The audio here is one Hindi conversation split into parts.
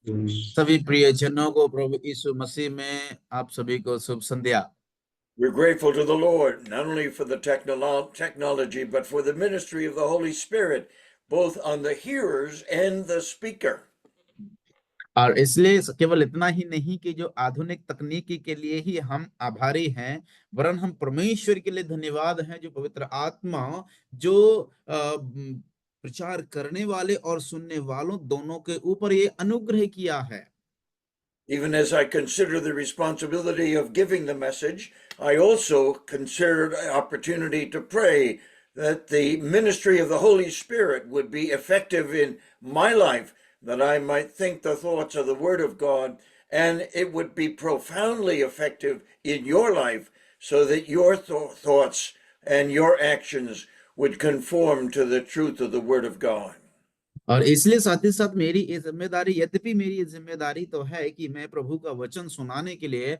सभी प्रियजनों को प्रभु यीशु मसीह में आप सभी को शुभ संध्या। We're grateful to the Lord, not only for the technology, but for the ministry of the Holy Spirit, both on the hearers and the speaker. और इसलिए केवल इतना ही नहीं कि जो आधुनिक तकनीकी के लिए ही हम आभारी हैं, वरन हम परमेश्वर के लिए धन्यवाद हैं जो पवित्र आत्मा जो प्रचार करने वाले और सुनने वालों दोनों के ऊपर ये अनुग्रह किया है। Even as I consider the responsibility of giving the message, I also consider the opportunity to pray that the ministry of the Holy Spirit would be effective in my life, that I might think the thoughts of the Word of God, and it would be profoundly effective in your life, so that your thoughts and your actions would conform to the truth of the Word of God. और इसलिए साथ ही साथ मेरी ये जिम्मेदारी, यद्यपि मेरी ये जिम्मेदारी तो है कि मैं प्रभु का वचन सुनाने के लिए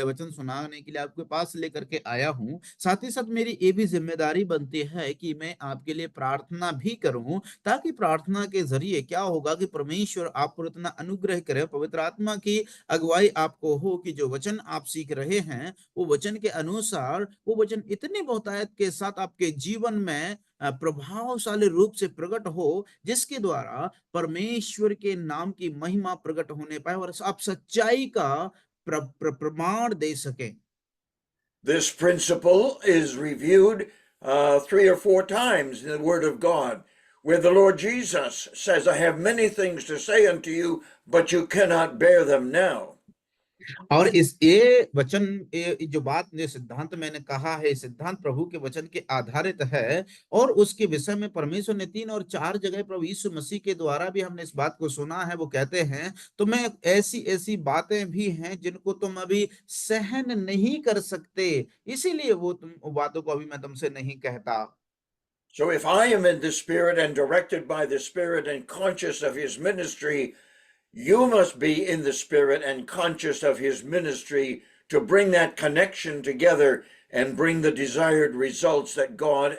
वचन सुनाने के लिए आपके पास लेकर के आया हूं, साथ ही साथ मेरी ये भी जिम्मेदारी बनती है कि मैं आपके लिए प्रार्थना भी करूं, ताकि प्रार्थना के जरिए क्या होगा कि परमेश्वर आप पर इतना अनुग्रह करे, पवित्र आत्मा की अगुवाई आपको हो कि जो वचन आप सीख रहे हैं वो वचन के अनुसार वो वचन इतनी बहुतायत के साथ आपके जीवन में प्रभावशाली रूप से प्रकट हो, जिसके द्वारा परमेश्वर के नाम की महिमा प्रकट होने पाए और आप सच्चाई का प्रमाण दे सके। This principle is reviewed 3 or 4 times in the Word of God, where the Lord Jesus says, I have many things to say unto you, but you cannot bear them now. और इस ये वचन जो बात ने सिद्धांत मैंने कहा है, सिद्धांत प्रभु के वचन के आधारित है, और उसके विषय में परमेश्वर ने 3 और 4 जगह प्रभु यीशु मसीह के द्वारा भी हमने इस बात को सुना है। वो कहते हैं तो मैं ऐसी ऐसी बातें भी हैं जिनको तुम अभी सहन नहीं कर सकते, इसीलिए वो तुम बातों को अभी मैं तुमसे नहीं कहता। So if I am in the Spirit and directed by the Spirit and conscious of His ministry, you must be in the Spirit and conscious of His ministry to bring that connection together and bring the desired results that God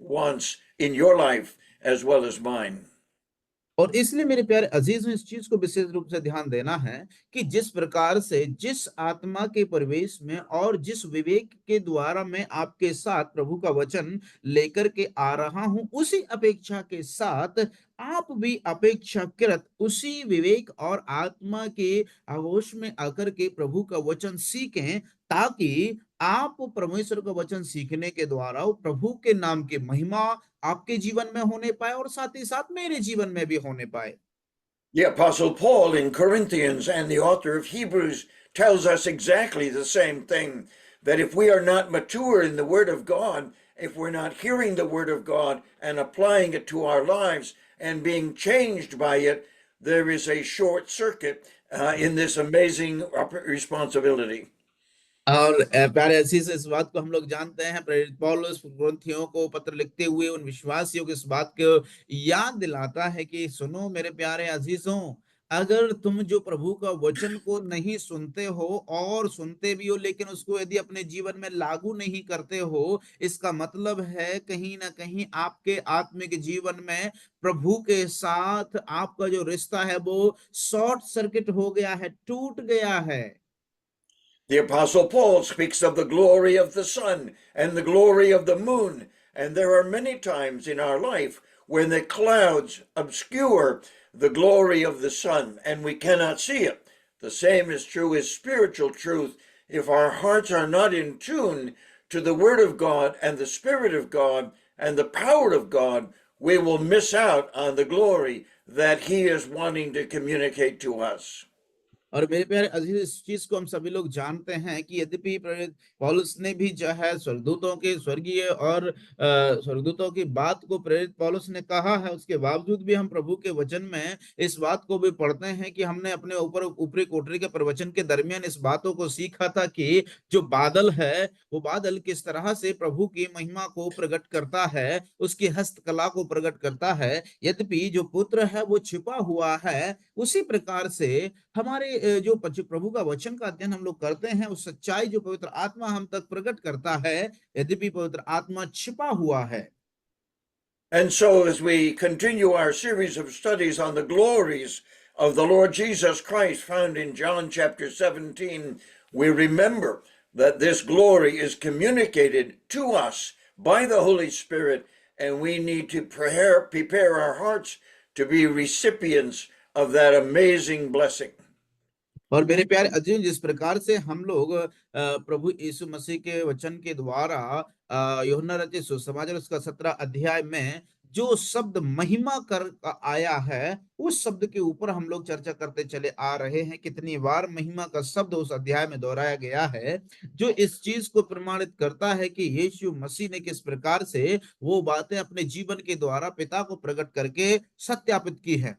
wants in your life as well as mine. और इसलिए मेरे प्यारे अजीजों, इस चीज को विशेष रूप से ध्यान देना है कि जिस प्रकार से जिस आत्मा के प्रवेश में और जिस विवेक के द्वारा मैं आपके साथ प्रभु का वचन लेकर के आ रहा हूं, उसी अपेक्षा के साथ आप भी अपेक्षाकृत उसी विवेक और आत्मा के आगोश में आकर के प्रभु का वचन सीखें, ताकि आप परमेश्वर का वचन सीखने के द्वारा प्रभु के नाम की महिमा आपके जीवन में होने पाए और साथ ही साथ मेरे जीवन में भी होने पाए। The Apostle Paul in Corinthians and the author of Hebrews tells us exactly the same thing, that if we are not mature in the Word of God, if we're not hearing the Word of God and applying it to our lives and being changed by it, there is a short circuit in this amazing responsibility. और प्यारे अजीज, इस बात को हम लोग जानते हैं, प्रेरित पौलुस कुरिन्थियों को पत्र लिखते हुए उन विश्वासियों को इस बात को याद दिलाता है कि सुनो मेरे प्यारे अजीजों, अगर तुम जो प्रभु का वचन को नहीं सुनते हो और सुनते भी हो लेकिन उसको यदि अपने जीवन में लागू नहीं करते हो, इसका मतलब है कहीं ना कहीं आपके आत्मिक जीवन में प्रभु के साथ आपका जो रिश्ता है वो शॉर्ट सर्किट हो गया है, टूट गया है। The Apostle Paul speaks of the glory of the sun and the glory of the moon. And there are many times in our life when the clouds obscure the glory of the sun and we cannot see it. The same is true as spiritual truth. If our hearts are not in tune to the Word of God and the Spirit of God and the power of God, we will miss out on the glory that He is wanting to communicate to us. और मेरे प्यारे अजीज, इस चीज को हम सभी लोग जानते हैं कि यद्यपि पौलुस ने भी जो है स्वर्गदूतों के स्वर्गीय और स्वर्गदूतों की बात को प्रेरित पौलुस ने कहा है, उसके बावजूद भी हम प्रभु के वचन में इस बात को भी पढ़ते हैं कि हमने अपने ऊपर ऊपरी कोठरी के प्रवचन के दरमियान इस बातों को सीखा था कि जो बादल है वो बादल किस तरह से प्रभु की महिमा को प्रकट करता है, उसकी हस्तकला को प्रकट करता है। यद्यपि जो पुत्र है वो छिपा हुआ है, उसी प्रकार से हमारे जो प्रभु का वचन का अध्ययन हम लोग करते हैं, उस सच्चाई जो पवित्र आत्मा हम तक प्रकट करता है, यद्यपि पवित्र आत्मा छिपा हुआ है। And so as we continue our series of studies on the glories of the Lord Jesus Christ found in John chapter 17, we remember that this glory is communicated to us by the Holy Spirit, and we need to prepare our hearts to be recipients of that amazing blessing. और मेरे प्यारे अर्जुन, जिस प्रकार से हम लोग प्रभु यीशु मसीह के वचन के द्वारा यूहन्ना रचित सुसमाचार उसका 17 अध्याय में जो शब्द महिमा कर आया है, उस शब्द के ऊपर हम लोग चर्चा करते चले आ रहे हैं। कितनी बार महिमा का शब्द उस अध्याय में दोहराया गया है, जो इस चीज को प्रमाणित करता है कि यीशु मसीह ने किस प्रकार से वो बातें अपने जीवन के द्वारा पिता को प्रकट करके सत्यापित की है।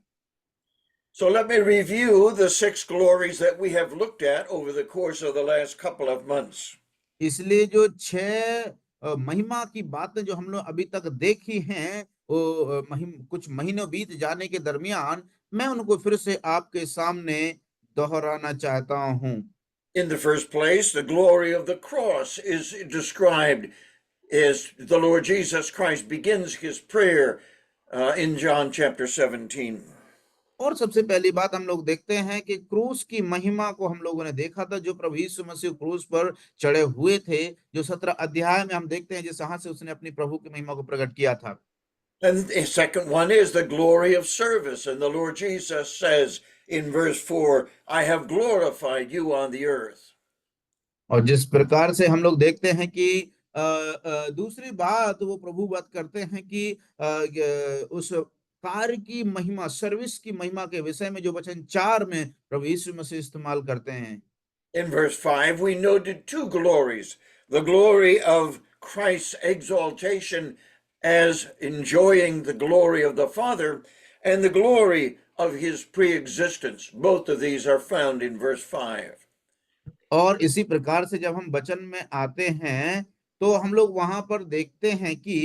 So let me review the 6 glories that we have looked at over the course of the last couple of months. इसलिए जो 6 महिमा की बातें जो हम लोग अभी तक देखी हैं, वो कुछ महीनों बीत जाने के दरमियान मैं उनको फिर से आपके सामने दोहराना चाहता हूं। In the first place, the glory of the cross is described as the Lord Jesus Christ begins his prayer in John chapter 17. और सबसे पहली बात हम लोग देखते हैं कि क्रूस की महिमा को हम लोगों ने देखा था, जो प्रभु यीशु मसीह क्रूस पर चढ़े हुए थे, जो 17 अध्याय में हम देखते हैं जिस यहाँ से उसने अपनी प्रभु की महिमा को प्रकट किया था। And the second one is the glory of service. And the Lord Jesus says in verse 4, I have glorified you on the earth. और जिस प्रकार से हम लोग देखते हैं कि दूसरी बात वो प्रभु बात करते हैं कि उस कार्य की महिमा, सर्विस की महिमा के विषय में जो वचन 4 में प्रभु यीशु मसीह इस्तेमाल करते हैं। In verse 5, we noted 2 glories. The glory of Christ's exaltation as enjoying the glory of the Father, and the glory of his pre-existence. Both of these are found in verse 5. और इसी प्रकार से जब हम वचन में आते हैं तो हम लोग वहां पर देखते हैं कि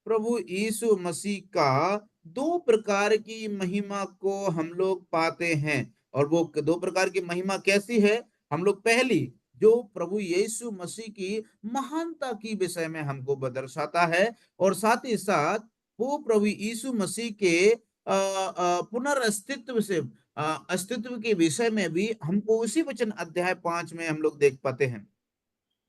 प्रभु यीशु मसीह का 2 प्रकार की महिमा को हम लोग पाते हैं। और वो 2 प्रकार की महिमा कैसी है? हम लोग पहली जो प्रभु यीशु मसीह की महानता की विषय में हमको दर्शाता है, और साथ ही साथ वो प्रभु यीशु मसीह के पुनर्अस्तित्व से अस्तित्व के विषय में भी हमको उसी वचन अध्याय 5 में हम लोग देख पाते हैं।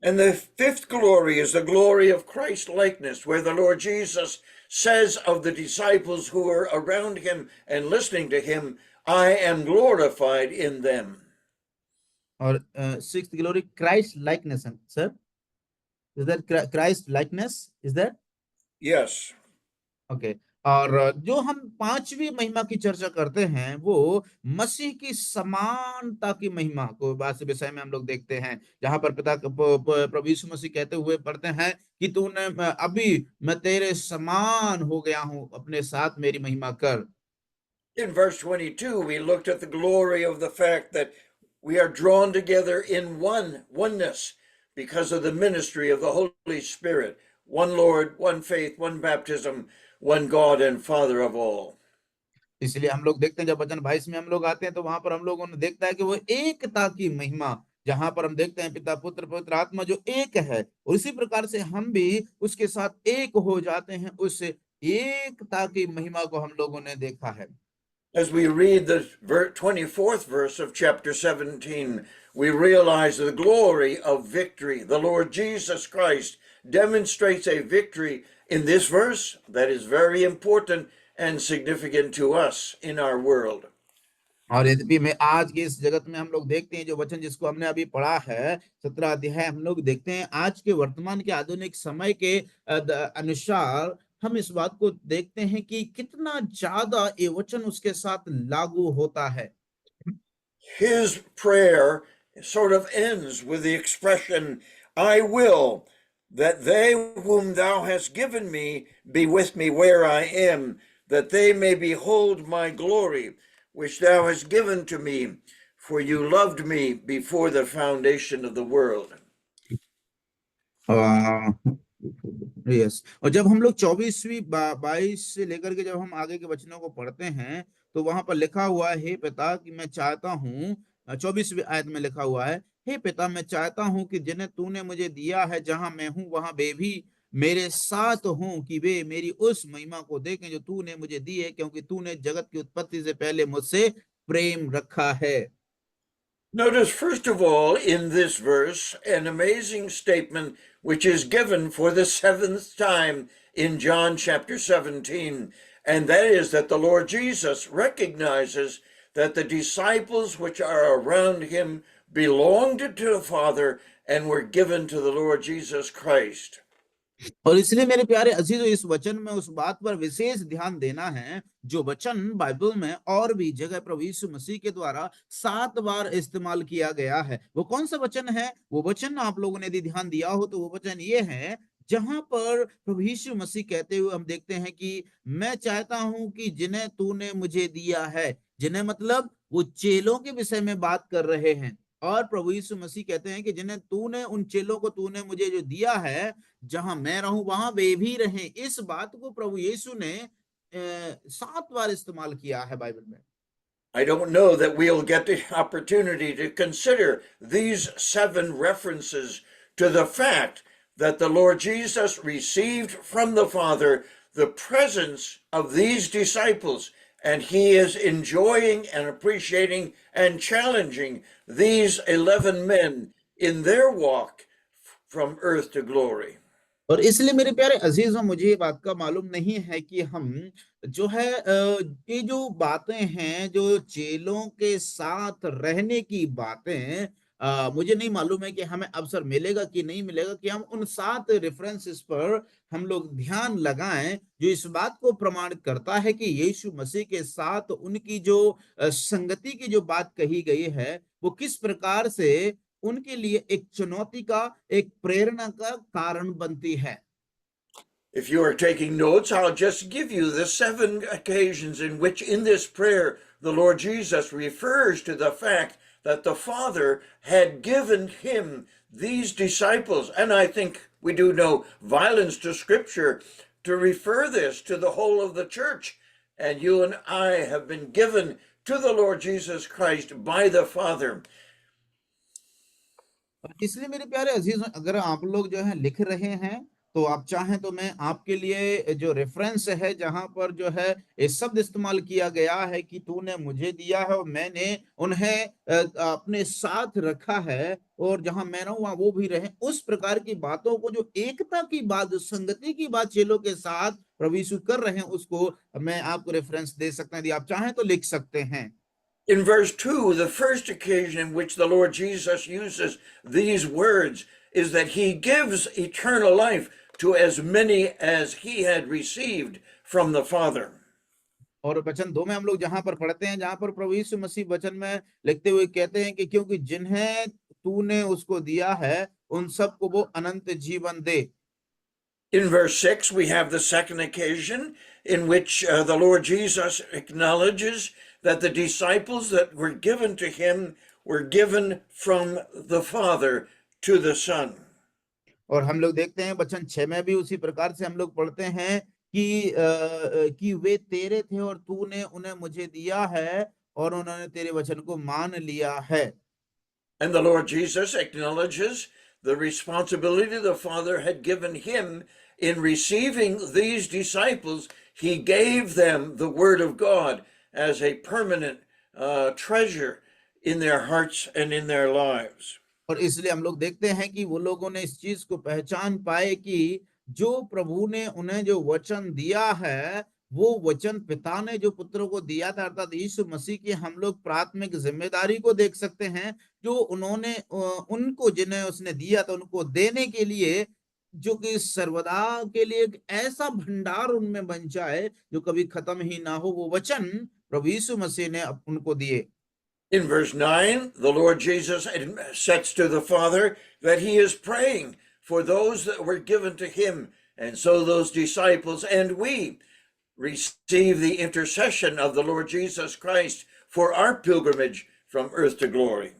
And the 5th glory is the glory of Christ likeness, where the Lord Jesus says of the disciples who are around him and listening to him, I am glorified in them. और 6th glory, Christ likeness, sir. Is that Christ likeness? Is that? Yes. Okay. और जो हम 5वीं महिमा की चर्चा करते हैं वो मसीह की समानता की महिमा को बात से विषय में हम लोग देखते हैं, जहां पर पिता प्रभु यीशु मसीह कहते हुए पढ़ते हैं कि तूने अभी मैं तेरे समान हो गया हूं, अपने साथ मेरी महिमा कर। In verse 22, we looked at the glory of the fact that we are drawn together in oneness because of the ministry of the Holy Spirit. One Lord, one faith, one baptism, one God and Father of all. इसलिए हम लोग देखते हैं जब वचन 22 में हम लोग आते हैं तो वहां पर हम लोगों ने देखता है कि वो एकता की महिमा, जहां पर हम देखते हैं पिता पुत्र पवित्र आत्मा जो एक है, और इसी प्रकार से हम भी उसके साथ एक हो जाते हैं। उस एकता की महिमा को हम लोगों ने देखा है। As we read the 24th verse of chapter 17, we realize the glory of victory. The Lord Jesus Christ demonstrates a victory in this verse that is very important and significant to us in our world. और यद्यपि में आज के इस जगत में हम लोग देखते हैं जो वचन जिसको हमने अभी पढ़ा है 17 अध्याय, हम लोग देखते हैं आज के वर्तमान के आधुनिक समय के अनुसार हम इस बात को देखते हैं कि कितना ज्यादा ये वचन उसके साथ लागू होता है। His prayer sort of ends with the expression, I will that they whom thou hast given me be with me where I am, that they may behold my glory, which thou hast given to me, for you loved me before the foundation of the world. Yes. और जब हम लोग 24वीं 22 से लेकर के जब हम आगे के वचनों को पढ़ते हैं तो वहां पर लिखा हुआ है, हे पिता कि मैं चाहता हूँ, 24वीं आयत में लिखा हुआ है, हे पिता मैं चाहता हूँ कि जिन्हें तूने मुझे दिया है, जहां मैं हूँ वहां वे भी मेरे साथ हूँ, कि वे मेरी उस महिमा को देखें जो तूने मुझे दी है, क्योंकि तूने जगत की उत्पत्ति से पहले मुझसे प्रेम रखा है। Notice, first of all, in this verse, an amazing statement which is given for the seventh time in John chapter 17, and that is that the Lord Jesus recognizes that the disciples which are around him belonged to the Father and were given to the Lord Jesus Christ. और इसलिए मेरे प्यारे अजीजों, इस वचन में उस बात पर विशेष ध्यान देना है जो वचन बाइबल में और भी जगह प्रभु यीशु मसीह के द्वारा 7 बार इस्तेमाल किया गया है। वो कौन सा वचन है? वो वचन आप लोगों ने यदि ध्यान दिया हो तो वो वचन ये है जहां पर प्रभु यीशु मसीह कहते हुए हम देखते हैं कि मैं चाहता हूं कि जिन्हें तूने मुझे दिया है, जिन्हें मतलब वो चेलों के विषय में बात कर रहे हैं। और प्रभु यीशु मसीह कहते हैं कि जिन्हें तूने, उन चेलों को तूने मुझे जो दिया है, जहां मैं रहूं वहां वे भी रहें। इस बात को प्रभु यीशु ने 7 बार इस्तेमाल किया है बाइबल में। I don't know that we'll get the opportunity to consider these 7 references to the fact that the Lord Jesus received from the Father the presence of these disciples, and he is enjoying and appreciating and challenging these 11 men in their walk from earth to glory. और इसलिए मेरे प्यारे अजीजों, मुझे ये बात का मालूम नहीं है कि हम जो है ये जो बातें हैं, जो चेलों के साथ रहने की बातें, मुझे नहीं मालूम है कि हमें अवसर मिलेगा कि नहीं मिलेगा कि हम उन 7 रेफरेंसेस पर हम लोग ध्यान लगाएं जो इस बात को प्रमाणित करता है कि यीशु मसीह के साथ उनकी जो संगति की जो बात कही गई है वो किस प्रकार से उनके लिए एक चुनौती का, एक प्रेरणा का कारण बनती है। If you are taking notes, I'll just give you the 7 occasions in which in this prayer the Lord Jesus refers to the fact that the Father had given him these disciples. And I think we do no violence to Scripture to refer this to the whole of the church. And you and I have been given to the Lord Jesus Christ by the Father. इसलिए मेरे प्यारे अजीजों, अगर आप लोग जो है लिख रहे हैं तो आप चाहें तो मैं आपके लिए जो रेफरेंस है जहां पर जो है ये शब्द इस्तेमाल किया गया है कि तूने मुझे दिया है और मैंने उन्हें अपने साथ रखा है और जहां मैं रहूं वहां वो भी रहे, उस प्रकार की बातों को, जो एकता की बात, जो संगति की बात चेलों के साथ प्रभु यीशु कर रहे हैं, उसको मैं आपको रेफरेंस दे सकता हूं। यदि आप चाहें तो लिख सकते हैं। In verse 2, the first occasion in which the Lord Jesus uses these words is that he gives eternal life to as many as he had received from the Father. और वचन 2 में हम लोग जहां पर पढ़ते हैं, जहां पर प्रभु यीशु मसीह वचन में लिखते हुए कहते हैं कि क्योंकि जिन्हें तूने उसको दिया है उन सबको वो अनंत जीवन दे। In verse 6, we have the second occasion in which the Lord Jesus acknowledges that the disciples that were given to him were given from the Father to the Son. और हम लोग देखते हैं वचन 6 में भी उसी प्रकार से हम लोग पढ़ते हैं कि वे तेरे थे और तूने उन्हें मुझे दिया है और उन्होंने तेरे वचन को मान लिया है। And the Lord Jesus acknowledges the responsibility the Father had given him in receiving these disciples. He gave them the Word of God as a permanent treasure in their hearts and in their lives. और इसलिए हम लोग देखते हैं कि वो लोगों ने इस चीज को पहचान पाए कि जो प्रभु ने उन्हें जो वचन दिया है, वो वचन पिता ने जो पुत्र को दिया था, अर्थात यीशु मसीह की हम लोग प्राथमिक जिम्मेदारी को देख सकते हैं, जो उन्होंने उनको जिन्हें उसने दिया था उनको देने के लिए, जो कि सर्वदा के लिए एक ऐसा भंडार उनमें बन जाए जो कभी खत्म ही ना हो, वो वचन प्रभु यीशु मसीह ने उनको दिए। In verse 9, the Lord Jesus sets to the Father that he is praying for those that were given to him. And so those disciples and we receive the intercession of the Lord Jesus Christ for our pilgrimage from earth to glory.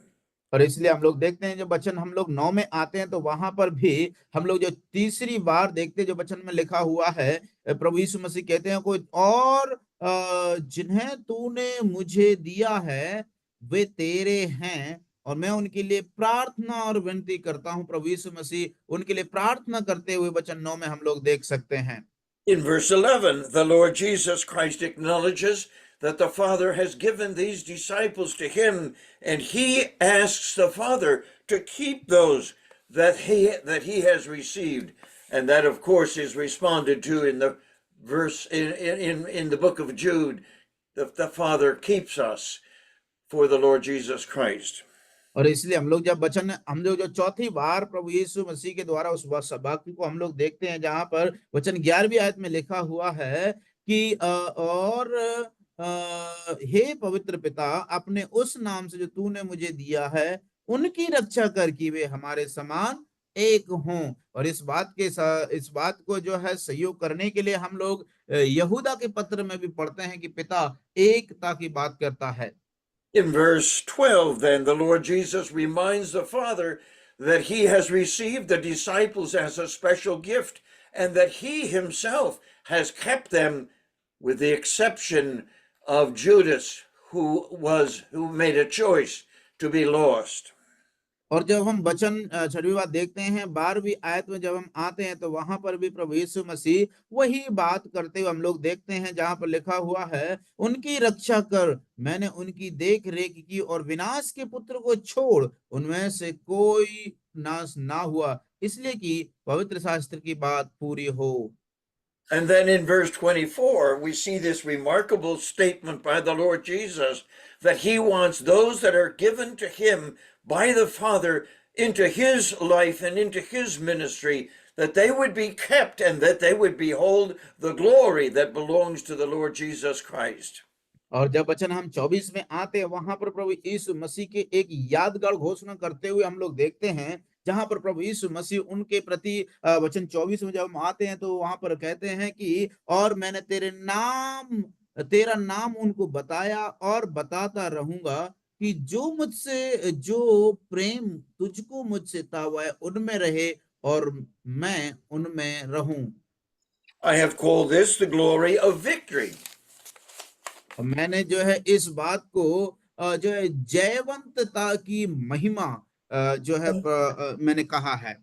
और इसलिए हम लोग देखते हैं, जब वचन हम लोग 9 में आते हैं तो वहां पर भी हम लोग जो तीसरी बार देखते हैं, जो वचन में लिखा हुआ है, प्रभु यीशु मसीह कहते हैं कोई और जिन्हें तूने मुझे दिया है वे तेरे हैं और मैं उनके लिए प्रार्थना और विनती करता हूं। प्रभु यीशु मसीह उनके लिए प्रार्थना करते हुए वचन 9 में हम लोग देख सकते हैं। In verse 11, the Lord Jesus Christ acknowledges that the Father has given these disciples to him, and he asks the Father to keep those that he has received. And that, of course, is responded to in the verse in the book of Jude. The Father keeps us for the Lord Jesus Christ. और इसलिए हम लोग जब वचन हम लोग जो चौथी बार प्रभु यीशु मसीह के द्वारा उस वाक्य को हम लोग देखते हैं, जहां पर वचन 11वीं आयत में लिखा हुआ है कि हे पवित्र पिता, अपने उस नाम से जो तूने मुझे दिया है उनकी रक्षा कर कि वे हमारे समान एक हों। और इस बात को जो है सहयोग करने के लिए हम लोग यहूदा के पत्र में भी पढ़ते हैं कि पिता एकता की बात करता है। In verse 12, then, the Lord Jesus reminds the Father that he has received the disciples as a special gift and that he himself has kept them, with the exception of Judas, who made a choice to be lost. और जब हम वचन 6वीं बात देखते हैं 12वीं आयत में जब हम आते हैं तो वहां पर भी प्रभु यीशु मसीह वही बात करते हुए हम लोग देखते हैं, जहां पर लिखा हुआ है उनकी रक्षा कर, मैंने उनकी देख रेख की और विनाश के पुत्र को छोड़ उनमें से कोई नाश ना हुआ, इसलिए कि पवित्र शास्त्र की बात पूरी हो। And then in verse 24, we see this remarkable statement by the Lord Jesus that he wants those that are given to him by the Father into his life and into his ministry, that they would be kept and that they would behold the glory that belongs to the Lord Jesus Christ. और जब वचन हम 24 में आते हैं, वहां पर प्रभु यीशु मसीह के एक यादगार घोषणा करते हुए हम लोग देखते हैं, जहां पर प्रभु यीशु मसीह उनके प्रति वचन 24 में जब हम आते हैं तो वहां पर कहते हैं कि और मैंने तेरा नाम उनको बताया और बताता रहूंगा कि जो प्रेम तुझको मुझसे था वह उनमें रहे और मैं उनमें रहूं। I have called this the glory of victory. मैंने जो है इस बात को जो है जयवंतता की महिमा जो है मैंने कहा है।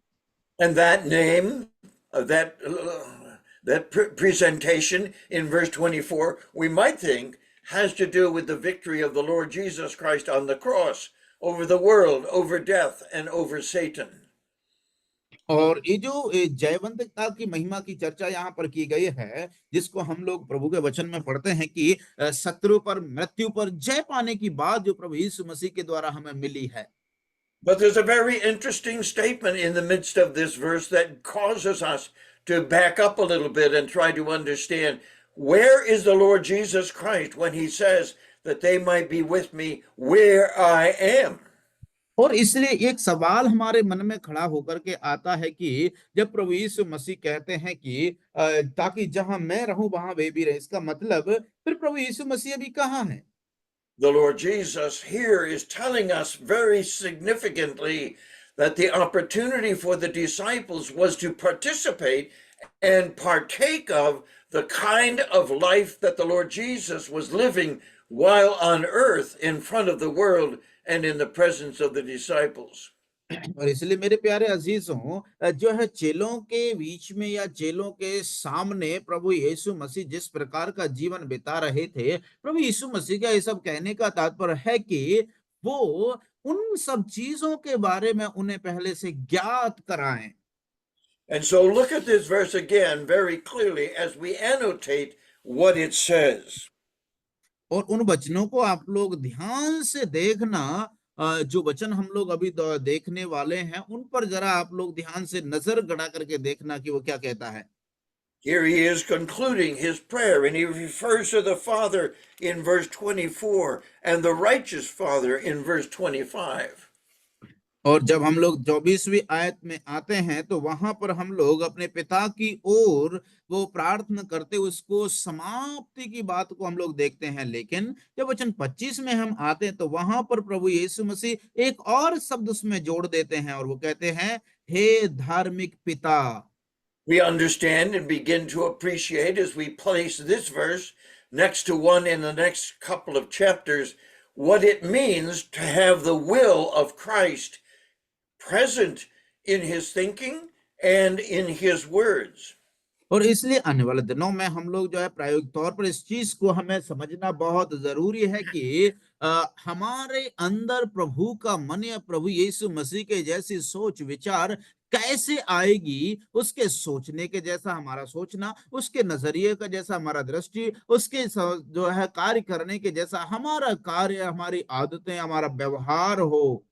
And that name, that presentation in verse 24, we might think has to do with the victory of the Lord Jesus Christ on the cross over the world, over death, and over Satan. और ये जो जयवंतता की महिमा की चर्चा यहाँ पर की गई है, जिसको हम लोग प्रभु के वचन में पढ़ते हैं कि शत्रु पर, मृत्यु पर जय पाने की बात जो प्रभु यीशु मसीह के द्वारा हमें मिली है। But there's a very interesting statement in the midst of this verse that causes us to back up a little bit and try to understand, where is the Lord Jesus Christ when he says that they might be with me where I am? और इसलिए एक सवाल हमारे मन में खड़ा होकर के आता है कि जब प्रभु यीशु मसीह कहते हैं कि ताकि जहां मैं रहूं वहां वे भी रहे, इसका मतलब फिर प्रभु यीशु मसीह अभी कहाँ है? The Lord Jesus here is telling us very significantly that the opportunity for the disciples was to participate and partake of the kind of life that the Lord Jesus was living while on earth in front of the world and in the presence of the disciples. और इसलिए मेरे प्यारे अजीजों, जो है चेलों के बीच में या चेलों के सामने प्रभु यीशु मसीह जिस प्रकार का जीवन बिता रहे थे, प्रभु यीशु मसीह का ये सब कहने का तात्पर्य है कि वो उन सब चीजों के बारे में उन्हें पहले से ज्ञात कराएं। And so look at this verse again very clearly as we annotate what it says. और उन वचनों को आप लोग ध्यान से देखना, जो वचन हम लोग अभी देखने वाले हैं उन पर जरा आप लोग ध्यान से नजर गड़ा करके देखना कि वो क्या कहता है। Here he is concluding his prayer, and he refers to the Father in verse 24 and the righteous Father in verse 25. और जब हम लोग 24वीं आयत में आते हैं तो वहां पर हम लोग अपने पिता की ओर वो प्रार्थना करते उसको समाप्ति की बात को हम लोग देखते हैं, लेकिन जब वचन 25 में हम आते हैं तो वहां पर प्रभु यीशु मसीह एक और शब्द उसमें जोड़ देते हैं और वो कहते हैं, हे धार्मिक पिता। We understand and begin to appreciate as we place this verse next to one in the next couple of chapters what it means to have the will of Christ present in his thinking and in his words. और इसलिए आने वाले दिनों में हम लोग जो है प्रायोगिक तौर पर इस चीज को हमें समझना बहुत जरूरी है कि हमारे अंदर प्रभु का मन या प्रभु यीशु मसीह के जैसी सोच विचार कैसे आएगी, उसके सोचने के जैसा हमारा सोचना, उसके नजरिए का जैसा हमारा दृष्टि, उसके जो है कार्य करने के जैसा हमारा कार्य, हमारी आदतें, हमारा व्यवहार हो।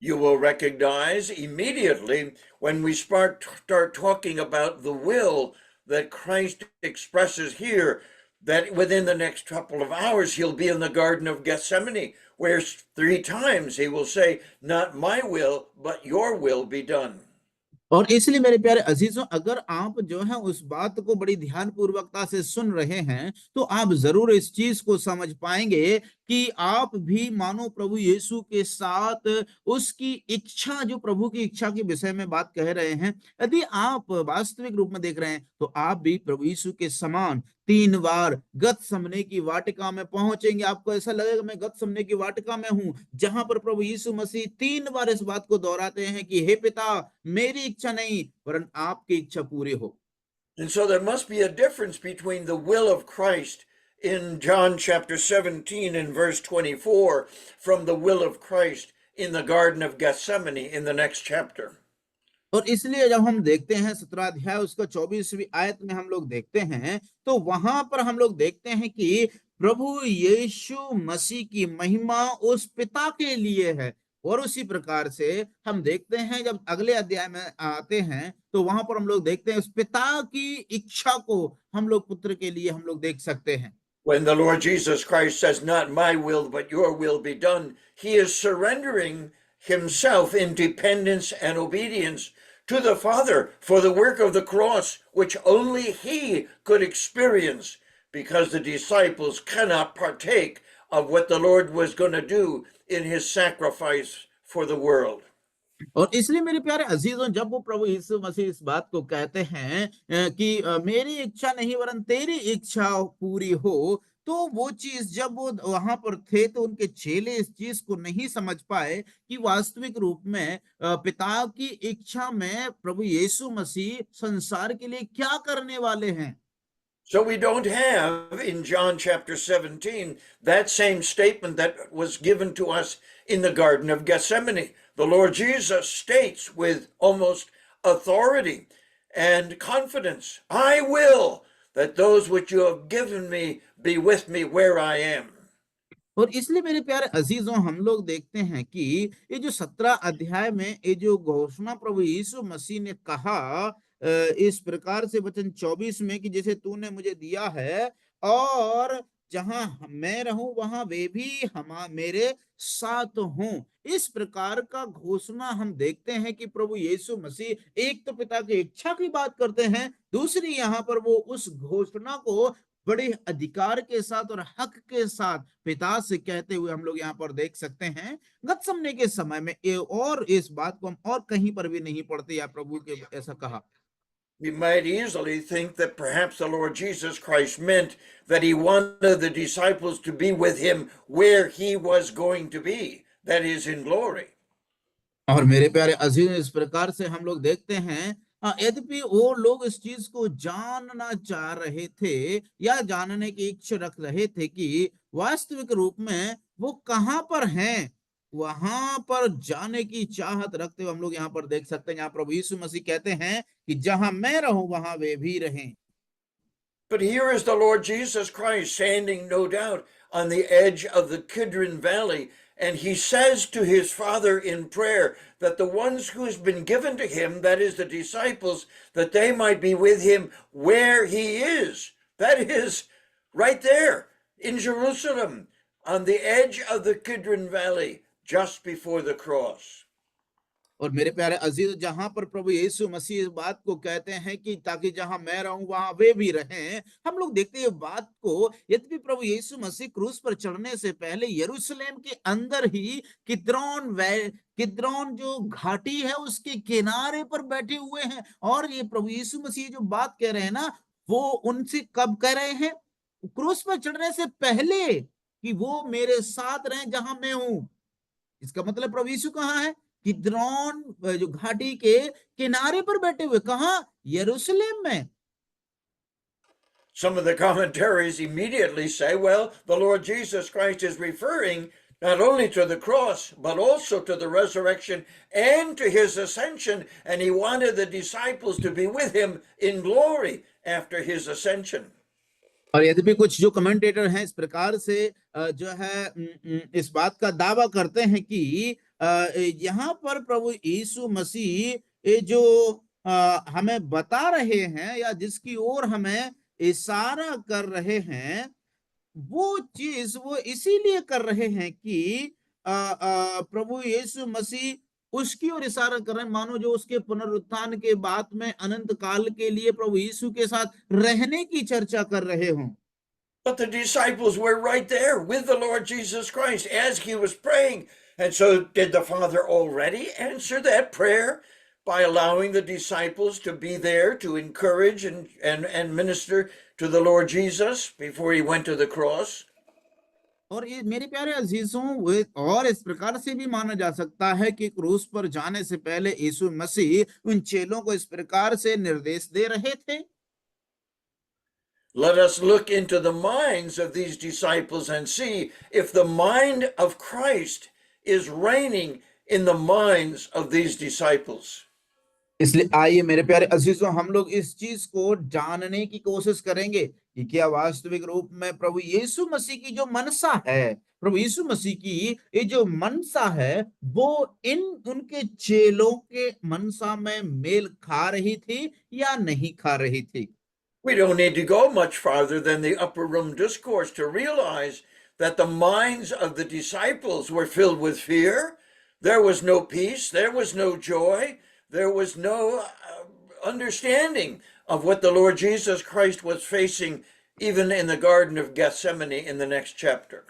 You will recognize immediately when we start talking about the will that Christ expresses here, that within the next couple of hours he'll be in the Garden of Gethsemane, where 3 times he will say, "Not my will, but your will be done." और इसलिए मेरे प्यारे अजीजों, अगर आप जो है उस बात को बड़ी ध्यान पूर्वकता से सुन रहे हैं, तो आप जरूर इस चीज को समझ पाएंगे कि आप भी मानो प्रभु यीशु के साथ उसकी इच्छा, जो प्रभु की इच्छा के विषय में बात कह रहे हैं, यदि आप वास्तविक रूप में देख रहे हैं, तो आप भी प्रभु यीशु के समान 3 बार गतसमने की वाटिका में पहुंचेंगे। आपको ऐसा लगेगा मैं गतसमने की वाटिका में हूं, जहां पर प्रभु यीशु मसीह 3 बार इस बात को दोहराते हैं कि हे पिता, मेरी इच्छा नहीं वरन आपकी इच्छा पूरी हो। And so there must be a difference between the will of Christ in John chapter 17 and verse 24 from the will of Christ in the Garden of Gethsemane in the next chapter. और इसलिए जब हम देखते हैं 17 अध्याय उसका 24वीं आयत में हम लोग देखते हैं, तो वहां पर हम लोग देखते हैं कि प्रभु यीशु मसीह की महिमा उस पिता के लिए है। और उसी प्रकार से हम देखते हैं जब अगले अध्याय में आते हैं, तो वहां पर हम लोग देखते हैं उस पिता की इच्छा को हम लोग पुत्र के लिए हम लोग देख सकते हैं। When the Lord Jesus Christ says, "Not my will, but your will be done," he is surrendering himself in dependence and obedience to the Father for the work of the cross, which only he could experience because the disciples cannot partake of what the Lord was going to do in his sacrifice for the world. और इसलिए मेरे प्यारे अजीजों, जब वो प्रभु यीशु मसीह इस बात को कहते हैं कि मेरी इच्छा नहीं वरन तेरी इच्छा पूरी हो, तो वो चीज जब वो वहां पर थे, तो उनके चेले इस चीज को नहीं समझ पाए कि वास्तविक रूप में पिता की इच्छा में प्रभु यीशु मसीह संसार के लिए क्या करने वाले हैं। So we don't have in John chapter 17 that same statement that was given to us in the Garden of Gethsemane. The Lord Jesus states with almost authority and confidence, "I will that those which you have given me be with me where I am." और इसलिए मेरे प्यारे अजीजों, हम लोग देखते हैं कि ये जो 17 अध्याय में ये जो घोषणा प्रभु यीशु मसीह ने कहा इस प्रकार से वचन 24 में कि जैसे तूने मुझे दिया है, और जहां मैं रहूं वहां वे भी हम मेरे साथ हों, इस प्रकार का घोषणा हम देखते हैं कि प्रभु यीशु मसीह एक तो पिता की इच्छा की बात करते हैं, दूसरी यहाँ पर वो उस घोषणा को बड़े अधिकार के साथ और हक के साथ पिता से कहते हुए हम लोग यहाँ पर देख सकते हैं। गतसमने के समय में और इस बात को हम और कहीं पर भी नहीं पढ़ते या प्रभु के ऐसा कहा। We might easily think that perhaps the Lord Jesus Christ meant that he wanted the disciples to be with him where he was going to be, that is, in glory. और मेरे प्यारे अजीज, इस प्रकार से हम लोग देखते हैं, यद्यपि वो लोग इस चीज को जानना चाह रहे थे या जानने की इच्छा रख रहे थे कि वास्तविक रूप में वो कहाँ पर हैं, वहां पर जाने की चाहत रखते हुए हम लोग यहाँ पर देख सकते हैं। यहाँ प्रभु यीशु मसीह कहते हैं कि जहां मैं रहूं वहां वे भी रहें। But here is the Lord Jesus Christ standing, no doubt, on the edge of the Kidron Valley, and he says to his Father in prayer that the ones who has been given to him, that is the disciples, that they might be with him where he is. That is right there in Jerusalem, on the edge of the Kidron Valley, just before the cross. और मेरे प्यारे अजीज, जहां पर प्रभु यीशु मसीह इस बात को कहते हैं कि ताकि जहां मैं रहूं वहां वे भी रहें, हम लोग देखते हैं बात को, यद्यपि प्रभु यीशु मसीह क्रूस पर चढ़ने से पहले यरूशलेम के अंदर ही किद्रोन जो घाटी है उसके किनारे पर बैठे हुए हैं। और ये प्रभु यीशु मसीह जो बात कह रहे हैं ना, वो उनसे कब कह रहे हैं? क्रूस पर चढ़ने से पहले, कि वो मेरे साथ रहें जहां मैं हूं। इसका मतलब प्रभु यीशु कहाँ है? किद्रोन जो घाटी के किनारे पर बैठे हुए, कहा? यरूशलेम में। Some of the commentaries immediately say, well, the Lord Jesus Christ is referring not only to the cross, but also to the resurrection and to his ascension. And he wanted the disciples to be with him in glory after his ascension. और यद्यपि कुछ जो कमेंटेटर हैं इस प्रकार से जो है इस बात का दावा करते हैं कि यहाँ पर प्रभु यीशु मसीह ये जो हमें बता रहे हैं या जिसकी ओर हमें इशारा कर रहे हैं, वो चीज वो इसीलिए कर रहे हैं कि प्रभु यीशु मसीह उसकी ओर इशारा कर रहे हैं, मानो जो उसके पुनरुत्थान के बाद में अनंत काल के लिए प्रभु यीशु के साथ रहने की चर्चा कर रहे हों। But the disciples were right there with the Lord Jesus Christ as he was praying. And so did the Father already answer that prayer by allowing the disciples to be there to encourage and minister to the Lord Jesus before he went to the cross? और ये मेरे प्यारे अजीजों, और इस प्रकार से भी माना जा सकता है कि क्रूस पर जाने से पहले यीशु मसीह उन चेलों को इस प्रकार से निर्देश दे रहे थे। Let us look into the minds of these disciples and see if the mind of Christ is reigning in the minds of these disciples. इसलिए आइए मेरे प्यारे अजीजों, हम लोग इस चीज को जानने की कोशिश करेंगे कि क्या वास्तविक रूप में प्रभु यीशु मसीह की जो मनसा है, प्रभु यीशु मसीह की ये जो मनसा है, वो इन उनके चेलों के मनसा में मेल खा रही थी या नहीं खा रही थी। We don't need to go much farther than the upper room discourse to realize that the minds of the disciples were filled with fear. There was no peace, there was no joy, there was no understanding of what the Lord Jesus Christ was facing, even in the Garden of Gethsemane in the next chapter.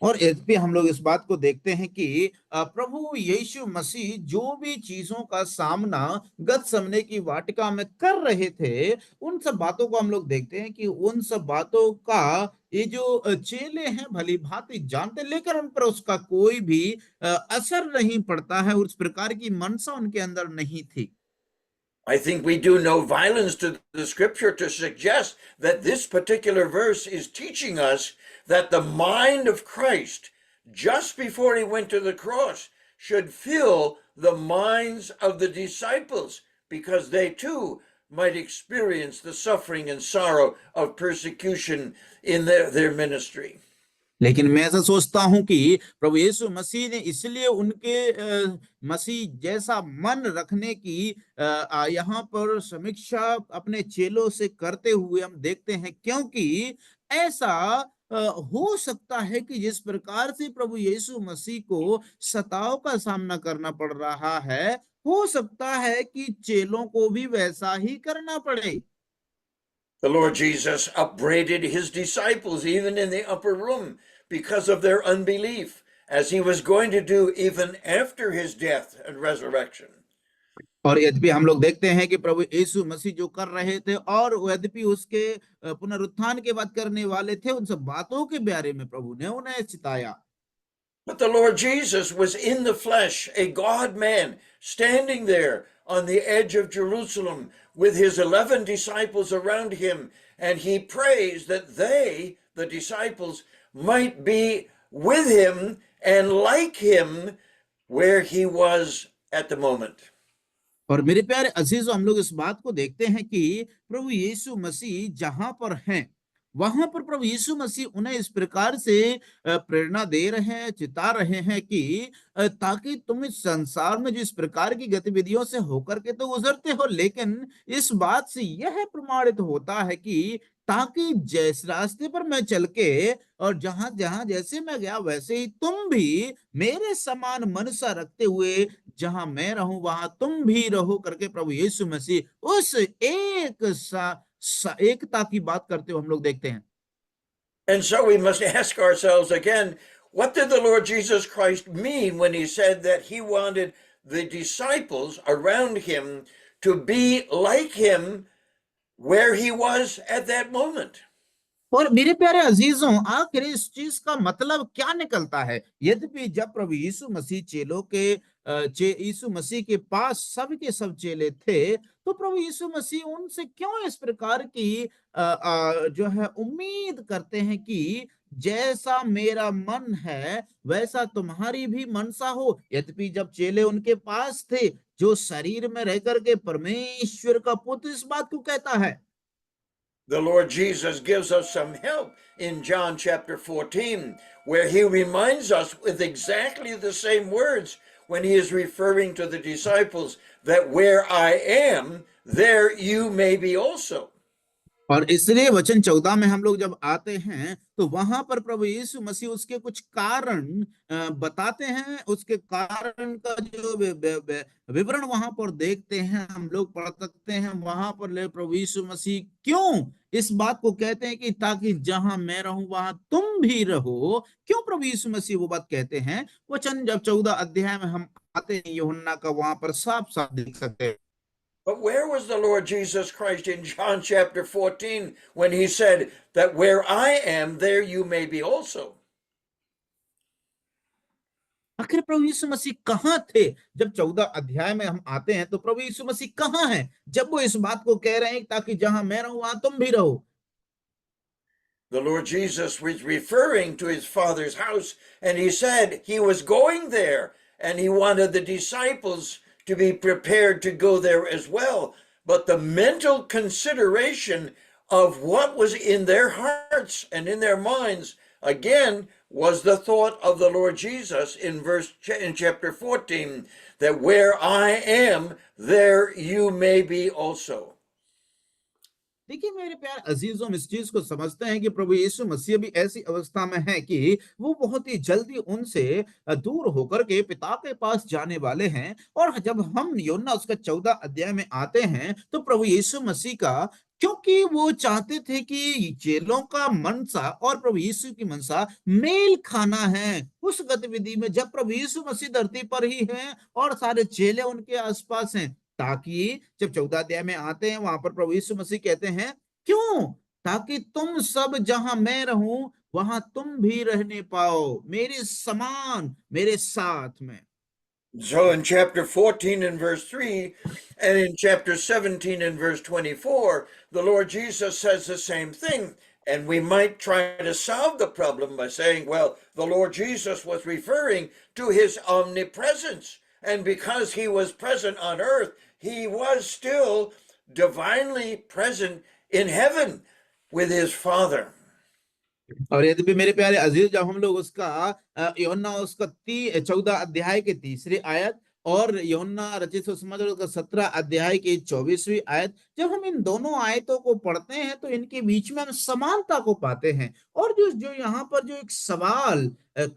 और यद्यपि हम लोग इस बात को देखते हैं कि प्रभु यीशु मसीह जो भी चीजों का सामना गतसमने की वाटिका में कर रहे थे, उन सब बातों को हम लोग देखते हैं कि उन सब बातों का ये जो चेले हैं भली भांति जानते, लेकिन उन पर उसका कोई भी असर नहीं पड़ता है, उस प्रकार की मनसा उनके अंदर नहीं थी। I think we do no violence to the scripture to suggest that this particular verse is teaching us that the mind of Christ, just before he went to the cross, should fill the minds of the disciples, because they too might experience the suffering and sorrow of persecution in their ministry. लेकिन मैं ऐसा सोचता हूं कि प्रभु यीशु मसीह ने इसलिए उनके मसीह जैसा मन रखने की यहाँ पर समीक्षा अपने चेलों से करते हुए हम देखते हैं, क्योंकि ऐसा हो सकता है कि जिस प्रकार से प्रभु यीशु मसीह को सताव का सामना करना पड़ रहा है, हो सकता है कि चेलों को भी वैसा ही करना पड़े। The Lord Jesus upbraided his disciples even in the upper room because of their unbelief, as he was going to do even after his death and resurrection. और यद्यपि हम लोग देखते हैं कि प्रभु यीशु मसीह जो कर रहे थे और यद्यपि उसके पुनरुत्थान के बाद करने वाले थे, उन सब बातों के बारे में प्रभु ने उन्हें चिताया। But the Lord Jesus was in the flesh, a God-man, standing there on the edge of Jerusalem with his 11 disciples around him, and he prays that they, the disciples, might be with him and like him where he was at the moment. और मेरे प्यारे अजीजों, हम लोग इस बात को देखते हैं कि प्रभु यीशु मसीह जहां पर हैं, वहां पर प्रभु यीशु मसीह उन्हें इस प्रकार से प्रेरणा दे रहे हैं, चिता रहे हैं कि ताकि तुम इस संसार में जिस प्रकार की गतिविधियों से होकर के तो गुजरते हो, लेकिन इस बात से यह प्रमाणित होता है कि ताकि जिस रास्ते पर मैं चल के और जहां जहां जैसे मैं गया वैसे ही तुम भी मेरे समान मनसा रखते हुए जहां मैं रहूं वहां तुम भी रहो करके प्रभु यीशु मसीह उस एकता की बात करते हुए हम लोग देखते हैं। And so we must ask ourselves again, what did the Lord Jesus Christ mean when he said that he wanted the disciples around him to be like him where he was at that moment? और मेरे प्यारे अजीजों, आखिर इस चीज का मतलब क्या निकलता है? यद्यपि जब प्रभु यीशु मसीह चेलों के यीशु मसीह के पास सब के सब चेले थे, तो प्रभु यीशु मसीह उनसे क्यों इस प्रकार की जो है उम्मीद करते हैं कि जैसा मेरा मन है वैसा तुम्हारी भी मनसा हो? यद्यपि जब चेले उनके पास थे, जो शरीर में रह करके परमेश्वर का पुत्र इस बात को कहता है। The Lord Jesus gives us some help in John chapter 14, where he reminds us with exactly the same words when he is referring to the disciples that where I am, there you may be also. और इसलिए वचन 14 में हम लोग जब आते हैं तो वहां पर प्रभु यीशु मसीह उसके कुछ कारण बताते हैं। उसके कारण का जो विवरण वहां पर देखते हैं, हम लोग पढ़ सकते हैं। वहां पर ले प्रभु यीशु मसीह क्यों इस बात को कहते हैं कि ताकि जहां मैं रहूं वहां तुम भी रहो। क्यों प्रभु यीशु मसीह वो बात कहते हैं? वचन जब 14 अध्याय में हम आते हैं यूहन्ना का, वहां पर साफ साफ देख सकते हैं। But where was the Lord Jesus Christ in John chapter 14 when he said that where I am, there you may be also? आखिर प्रभु यीशु मसीह कहाँ थे? जब 14 अध्याय में हम आते हैं तो प्रभु यीशु मसीह कहाँ हैं जब वो इस बात को कह रहे हैं ताकि जहां मैं रहूं वहां तुम भी रहो? The Lord Jesus was referring to his Father's house, and he said he was going there, and he wanted the disciples to be prepared to go there as well. But the mental consideration of what was in their hearts and in their minds, again, was the thought of the Lord Jesus in chapter 14, that where I am, there you may be also. देखिए मेरे प्यार अजीजों, इस चीज को समझते हैं कि प्रभु यीशु मसीह भी ऐसी अवस्था में है कि वो बहुत ही जल्दी उनसे दूर होकर के पिता के पास जाने वाले हैं। और जब हम यूहन्ना उसका 14 अध्याय में आते हैं तो प्रभु यीशु मसीह का, क्योंकि वो चाहते थे कि चेलों का मनसा और प्रभु यीशु की मनसा मेल खाना है उस गतिविधि में, जब प्रभु यीशु मसीह धरती पर ही है और सारे चेले उनके आसपास हैं, ताकि जब 14 अध्याय में आते हैं वहां पर प्रभु यीशु मसीह कहते हैं क्यों? ताकि तुम सब जहां मैं रहूं वहां तुम भी रहने पाओ मेरे समान, मेरे साथ में। So in chapter 14 and verse 3, and in chapter 17 and verse 24, the Lord Jesus says the same thing. And we might try to solve the problem by saying, well, the Lord Jesus was referring to his omnipresence. And because he was present on earth, he was still divinely present in heaven with his Father. और यद्यपि मेरे प्यारे अजीज, जब हम लोग उसका यूहन्ना उसका 14 अध्याय के तीसरी आयत और यूहन्ना रचित सुसमाचार उसका 17 अध्याय की 24वीं आयत, जब हम इन दोनों आयतों को पढ़ते हैं तो इनके बीच में हम समानता को पाते हैं। और जो जो यहाँ पर जो एक सवाल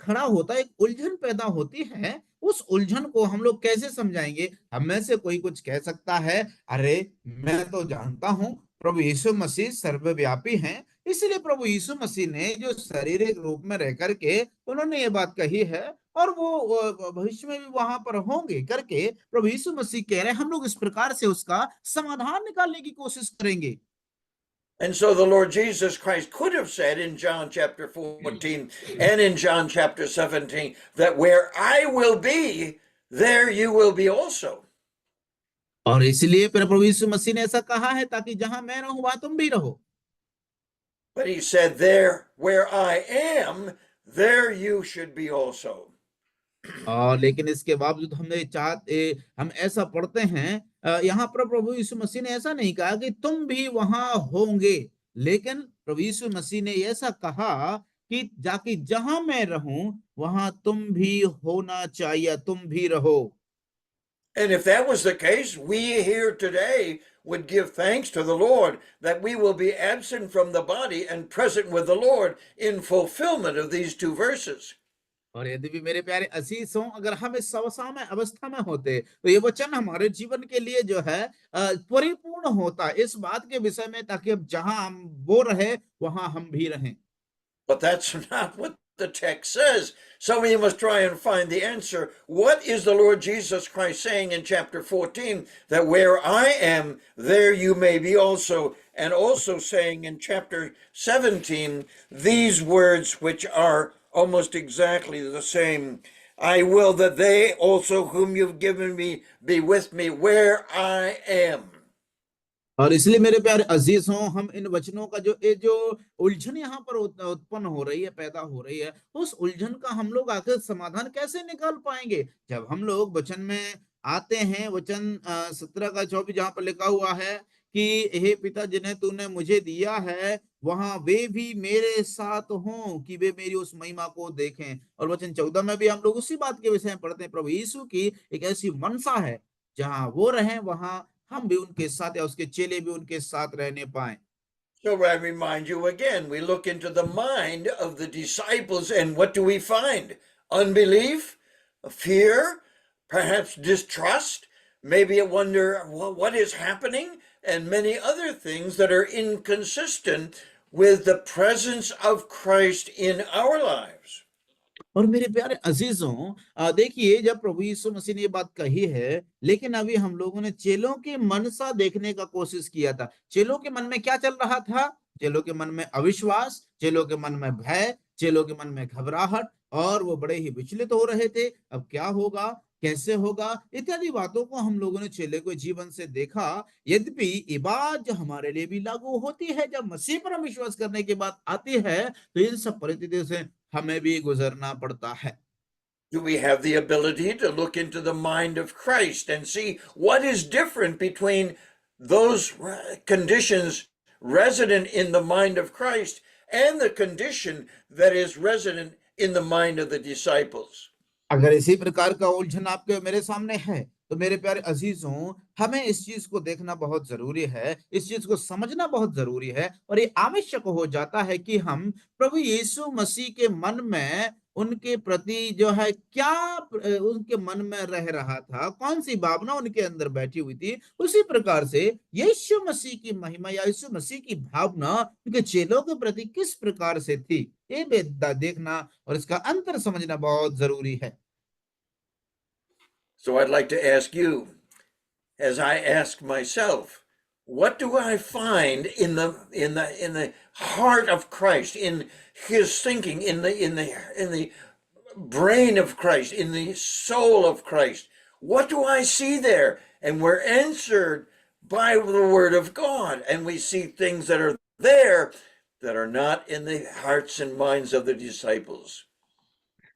खड़ा होता है, एक उलझन पैदा होती है, उस उलझन को हम लोग कैसे समझाएंगे? हम में से कोई कुछ कह सकता है, अरे मैं तो जानता हूं प्रभु यीशु मसीह सर्वव्यापी हैं, इसलिए प्रभु यीशु मसीह ने जो शारीरिक रूप में रह करके उन्होंने ये बात कही है और वो भविष्य में भी वहां पर होंगे करके प्रभु यीशु मसीह कह रहे हैं। हम लोग इस प्रकार से उसका समाधान निकालने की कोशिश करेंगे। And so the Lord Jesus Christ could have said in John chapter 14 and in John chapter 17 that where I will be, there you will be also. और इसलिए फिर प्रभु यीशु मसीह ने ऐसा कहा है ताकि जहां मैं रहूं वहां तुम भी रहो। But he said, there where I am, there you should be also. लेकिन इसके बावजूद हम ऐसा पढ़ते हैं, यहाँ पर प्रभु यीशु मसीह ने ऐसा नहीं कहा कि तुम भी वहां होंगे, लेकिन प्रभु यीशु मसीह ने ऐसा कहा कि जाकि जहां मैं रहूं वहां तुम भी होना चाहिए, तुम भी रहो। And if that was the case, we here today would give thanks to the Lord that we will be absent from the body and present with the Lord in fulfillment of these two verses. और यदि भी मेरे प्यारे अजीज हों, अगर हम इस समसामय अवस्था में होते तो ये वचन हमारे जीवन के लिए जो है परिपूर्ण होता इस बात के विषय में, ताकि अब जहां हम वो रहे वहां हम भी रहें। But that's not what the text says. So we must try and find the answer. What is the Lord Jesus Christ saying in chapter 14? That where I am, there you may be also. and also saying in chapter 17 these words, which are almost exactly the same. I will that they also whom you've given me be with me where I am. और इसलिए मेरे प्यारे अजीजों, हम इन वचनों का जो उलझन यहाँ पर उत्पन्न हो रही है, पैदा हो रही है, उस उलझन का हम लोग आखिर समाधान कैसे निकाल पाएंगे? जब हम लोग वचन में आते हैं, वचन 17 का 24 जहाँ पर लिखा हुआ है कि हे पिता जिन्हें तूने मुझे दिया है, वहां वे भी मेरे साथ हों कि वे मेरी उस महिमा को देखें। और वचन 14 में भी हम लोग उसी बात के विषय में पढ़ते हैं। प्रभु यीशु की एक ऐसी मनसा है, जहां वो रहे वहां हम भी उनके साथ, या उसके चेले भी उनके साथ रहने पाए। So I remind you again, we look into the mind of the disciples, and what do we find? Unbelief, fear, perhaps distrust, maybe a wonder what is happening, and many other things that are inconsistent with the presence of Christ in our lives. और मेरे प्यारे अजीजों, देखिए, जब प्रभु यीशु मसीह ने ये बात कही है, लेकिन अभी हम लोगों ने चेलों की मनसा देखने का कोशिश किया था। चेलों के मन में क्या चल रहा था? चेलों के मन में अविश्वास, चेलों के मन में भय, चेलों के मन में घबराहट, और वो बड़े ही विचलित हो रहे थे। अब क्या होगा, कैसे होगा, इत्यादि बातों को हम लोगों ने चेले के जीवन से देखा। यद्यपि ये बात जो हमारे लिए भी लागू होती है, जब मसीह पर हम विश्वास करने की बात आती है, तो इन सब परिस्थितियों से हमें भी गुजरना पड़ता है। Do we have the ability to look into the mind of Christ and see what is different between those conditions resident in the mind of Christ and the condition that is resident in the mind of the disciples? अगर इसी प्रकार का उलझन आपके मेरे सामने है, तो मेरे प्यारे अजीजों, हमें इस चीज को देखना बहुत जरूरी है, इस चीज को समझना बहुत जरूरी है, और ये आवश्यक हो जाता है कि हम प्रभु यीशु मसीह के मन में उनके प्रति जो है क्या उनके मन में रह रहा था, कौन सी भावना उनके अंदर बैठी हुई थी, उसी प्रकार से यीशु मसीह की महिमा या यीशु मसीह की भावना उनके चेलों के प्रति किस प्रकार से थी, ये देखना और इसका अंतर समझना बहुत जरूरी है। So I'd like to ask you, as I ask myself, what do I find in the heart of Christ, in his thinking, in the brain of Christ, in the soul of Christ? What do I see there? And we're answered by the word of God, and we see things that are there that are not in the hearts and minds of the disciples.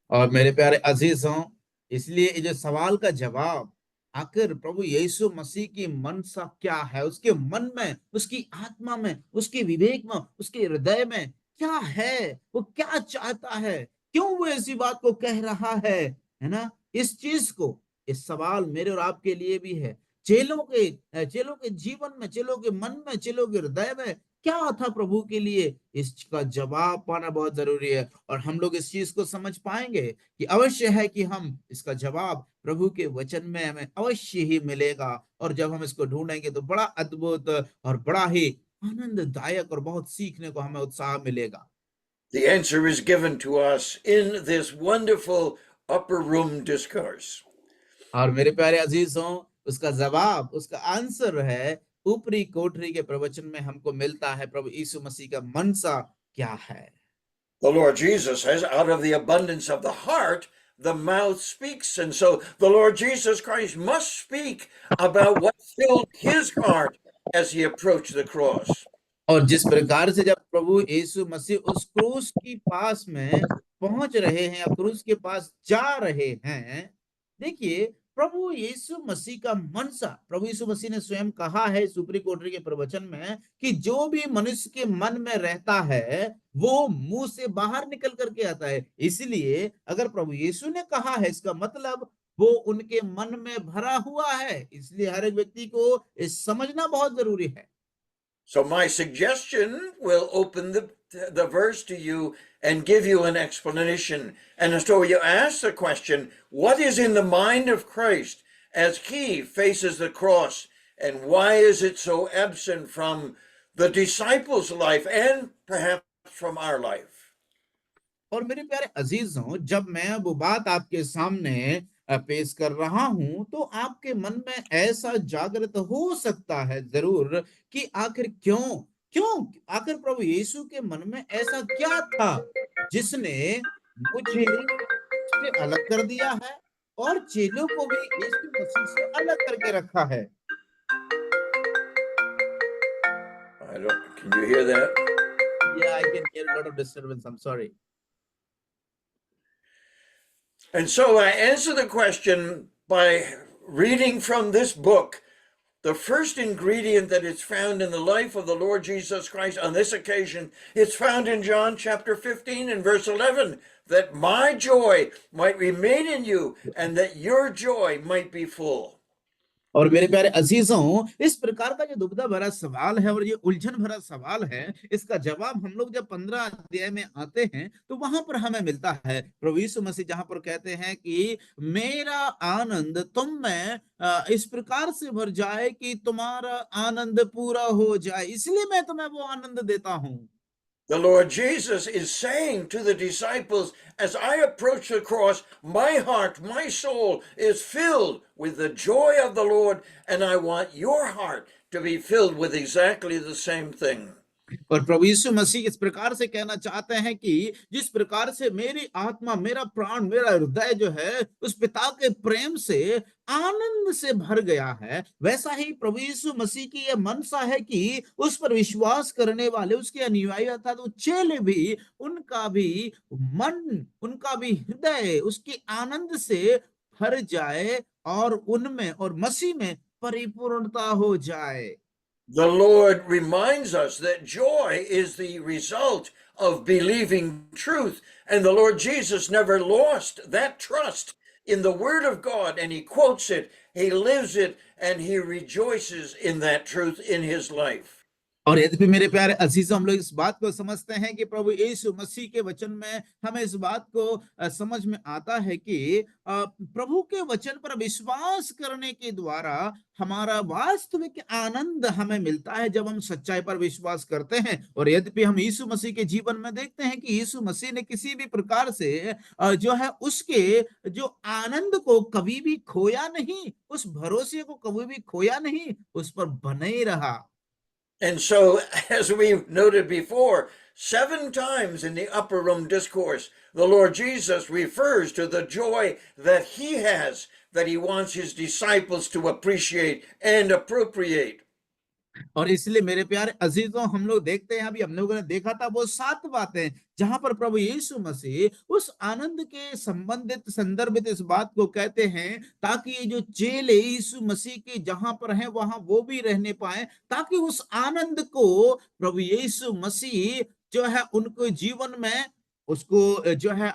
और मेरे प्यारे अजीजों, इसलिए ये जो सवाल का जवाब, आखिर प्रभु यीशु मसीह की मनसा क्या है, उसके मन में, उसकी आत्मा में, उसके विवेक में, उसके हृदय में क्या है, वो क्या चाहता है, क्यों वो ऐसी बात को कह रहा है ना? इस चीज को, इस सवाल मेरे और आपके लिए भी है। चेलों के जीवन में, चेलों के मन में, चेलों के हृदय में क्या था प्रभु के लिए, इसका जवाब पाना बहुत जरूरी है। और हम लोग इस चीज को समझ पाएंगे कि अवश्य है कि हम इसका जवाब प्रभु के वचन में हमें अवश्य ही मिलेगा। और जब हम इसको ढूंढेंगे तो बड़ा अद्भुत और बड़ा ही आनंददायक और बहुत सीखने को हमें उत्साह मिलेगा। The answer is given to us in this wonderful upper room discourse. और मेरे प्यारे अजीजों, उसका जवाब, उसका आंसर है ऊपरी कोठरी के प्रवचन में हमको मिलता है। प्रभु यीशु मसीह का मनसा क्या है? The Lord Jesus says, out of the abundance of the heart, the mouth speaks. And so the Lord Jesus Christ must speak about what filled his heart as he approached the cross. और जिस प्रकार से जब प्रभु यीशु मसीह उस क्रूस की पास में पहुंच रहे हैं, या क्रूस के पास जा रहे हैं, देखिए, प्रभु यीशु मसीह का मनसा, प्रभु यीशु मसीह ने स्वयं कहा है सुप्री कोटरी के प्रवचन में कि जो भी मनुष्य के मन में रहता है वो मुंह से बाहर निकल करके आता है। इसलिए अगर प्रभु यीशु ने कहा है, इसका मतलब वो उनके मन में भरा हुआ है। इसलिए हर एक व्यक्ति को इस समझना बहुत जरूरी है। So my suggestion will open the verse to you and give you an explanation. And so you ask the question, what is in the mind of Christ as he faces the cross? And why is it so absent from the disciples' life and perhaps from our life? और मेरे प्यारे अजीजों, जब मैं वो बात आपके सामने पेश कर रहा हूं, तो आपके मन में ऐसा जागृत हो सकता है जरूर कि आखिर क्यों क्यों आखिर प्रभु यीशु के मन में ऐसा क्या था जिसने मुझे से अलग कर दिया है और चेलों को भी यीशु मसीह से अलग करके रखा है। I don't, can you hear that? Yeah, I can hear a lot of disturbance. I'm sorry. And so I answer the question by reading from this book. The first ingredient that is found in the life of the Lord Jesus Christ on this occasion, it's found in John chapter 15 and verse 11, that my joy might remain in you and that your joy might be full. और मेरे प्यारे अजीजों, इस प्रकार का जो दुविधा भरा सवाल है और ये उलझन भरा सवाल है, इसका जवाब हम लोग जब 15 अध्याय में आते हैं तो वहां पर हमें मिलता है। प्रभु यीशु मसीह जहां पर कहते हैं कि मेरा आनंद तुम में इस प्रकार से भर जाए कि तुम्हारा आनंद पूरा हो जाए, इसलिए मैं तुम्हें वो आनंद देता हूं। The Lord Jesus is saying to the disciples, as I approach the cross, my heart, my soul is filled with the joy of the Lord, and I want your heart to be filled with exactly the same thing. और प्रभु यीशु मसीह इस प्रकार से कहना चाहते हैं कि जिस प्रकार से मेरी आत्मा, मेरा प्राण, मेरा हृदय जो है उस पिता के प्रेम से आनंद से भर गया है, वैसा ही प्रभु यीशु मसीह की यह मनसा है कि उस पर विश्वास करने वाले, उसके अनुयायी अर्थात वो चेले भी, उनका भी मन, उनका भी हृदय उसके आनंद से भर जाए और उनमें और मसीह में परिपूर्णता हो जाए। The Lord reminds us that joy is the result of believing truth, and the Lord Jesus never lost that trust in the Word of God, and he quotes it, he lives it, and he rejoices in that truth in his life. और यद्यपि मेरे प्यारे अजीजों, हम लोग इस बात को समझते हैं कि प्रभु यीशु मसीह के वचन में हमें इस बात को समझ में आता है कि प्रभु के वचन पर विश्वास करने के द्वारा हमारा वास्तविक आनंद हमें मिलता है जब हम सच्चाई पर विश्वास करते हैं। और यद्यपि हम यीशु मसीह के जीवन में देखते हैं कि यीशु मसीह ने किसी भी प्रकार से जो है उसके जो आनंद को कभी भी खोया नहीं, उस भरोसे को कभी भी खोया नहीं, उस पर बने ही रहा। And so, as we noted before, 7 times in the upper room discourse, the Lord Jesus refers to the joy that he has, that he wants his disciples to appreciate and appropriate. और इसलिए मेरे प्यारे अजीजों, हम लोग देखते हैं, अभी हम लोगों ने देखा था वो 7 बातें जहां पर प्रभु यीशु मसीह उस आनंद के संबंधित संदर्भित इस बात को कहते हैं ताकि ये जो चेले यीशु मसीह के जहां पर हैं वहां वो भी रहने पाए, ताकि उस आनंद को प्रभु यीशु मसीह जो है उनको जीवन में उसको जो है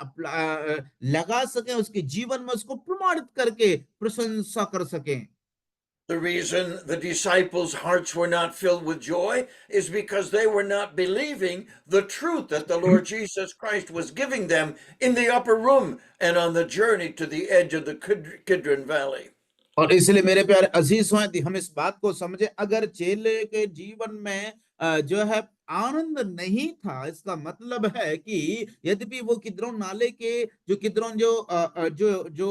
लगा सके, उसके जीवन में उसको प्रमाणित करके प्रशंसा कर सकें। The reason the disciples' hearts were not filled with joy is because they were not believing the truth that the Lord Jesus Christ was giving them in the upper room and on the journey to the edge of the Kidron Valley. और इसलिए मेरे प्यारे अजीज हैं, हम इस बात को समझे, अगर चेले के जीवन में जो है आनंद नहीं था, इसका मतलब है कि यद्यपि वो किद्रोन नाले के जो किद्रोन जो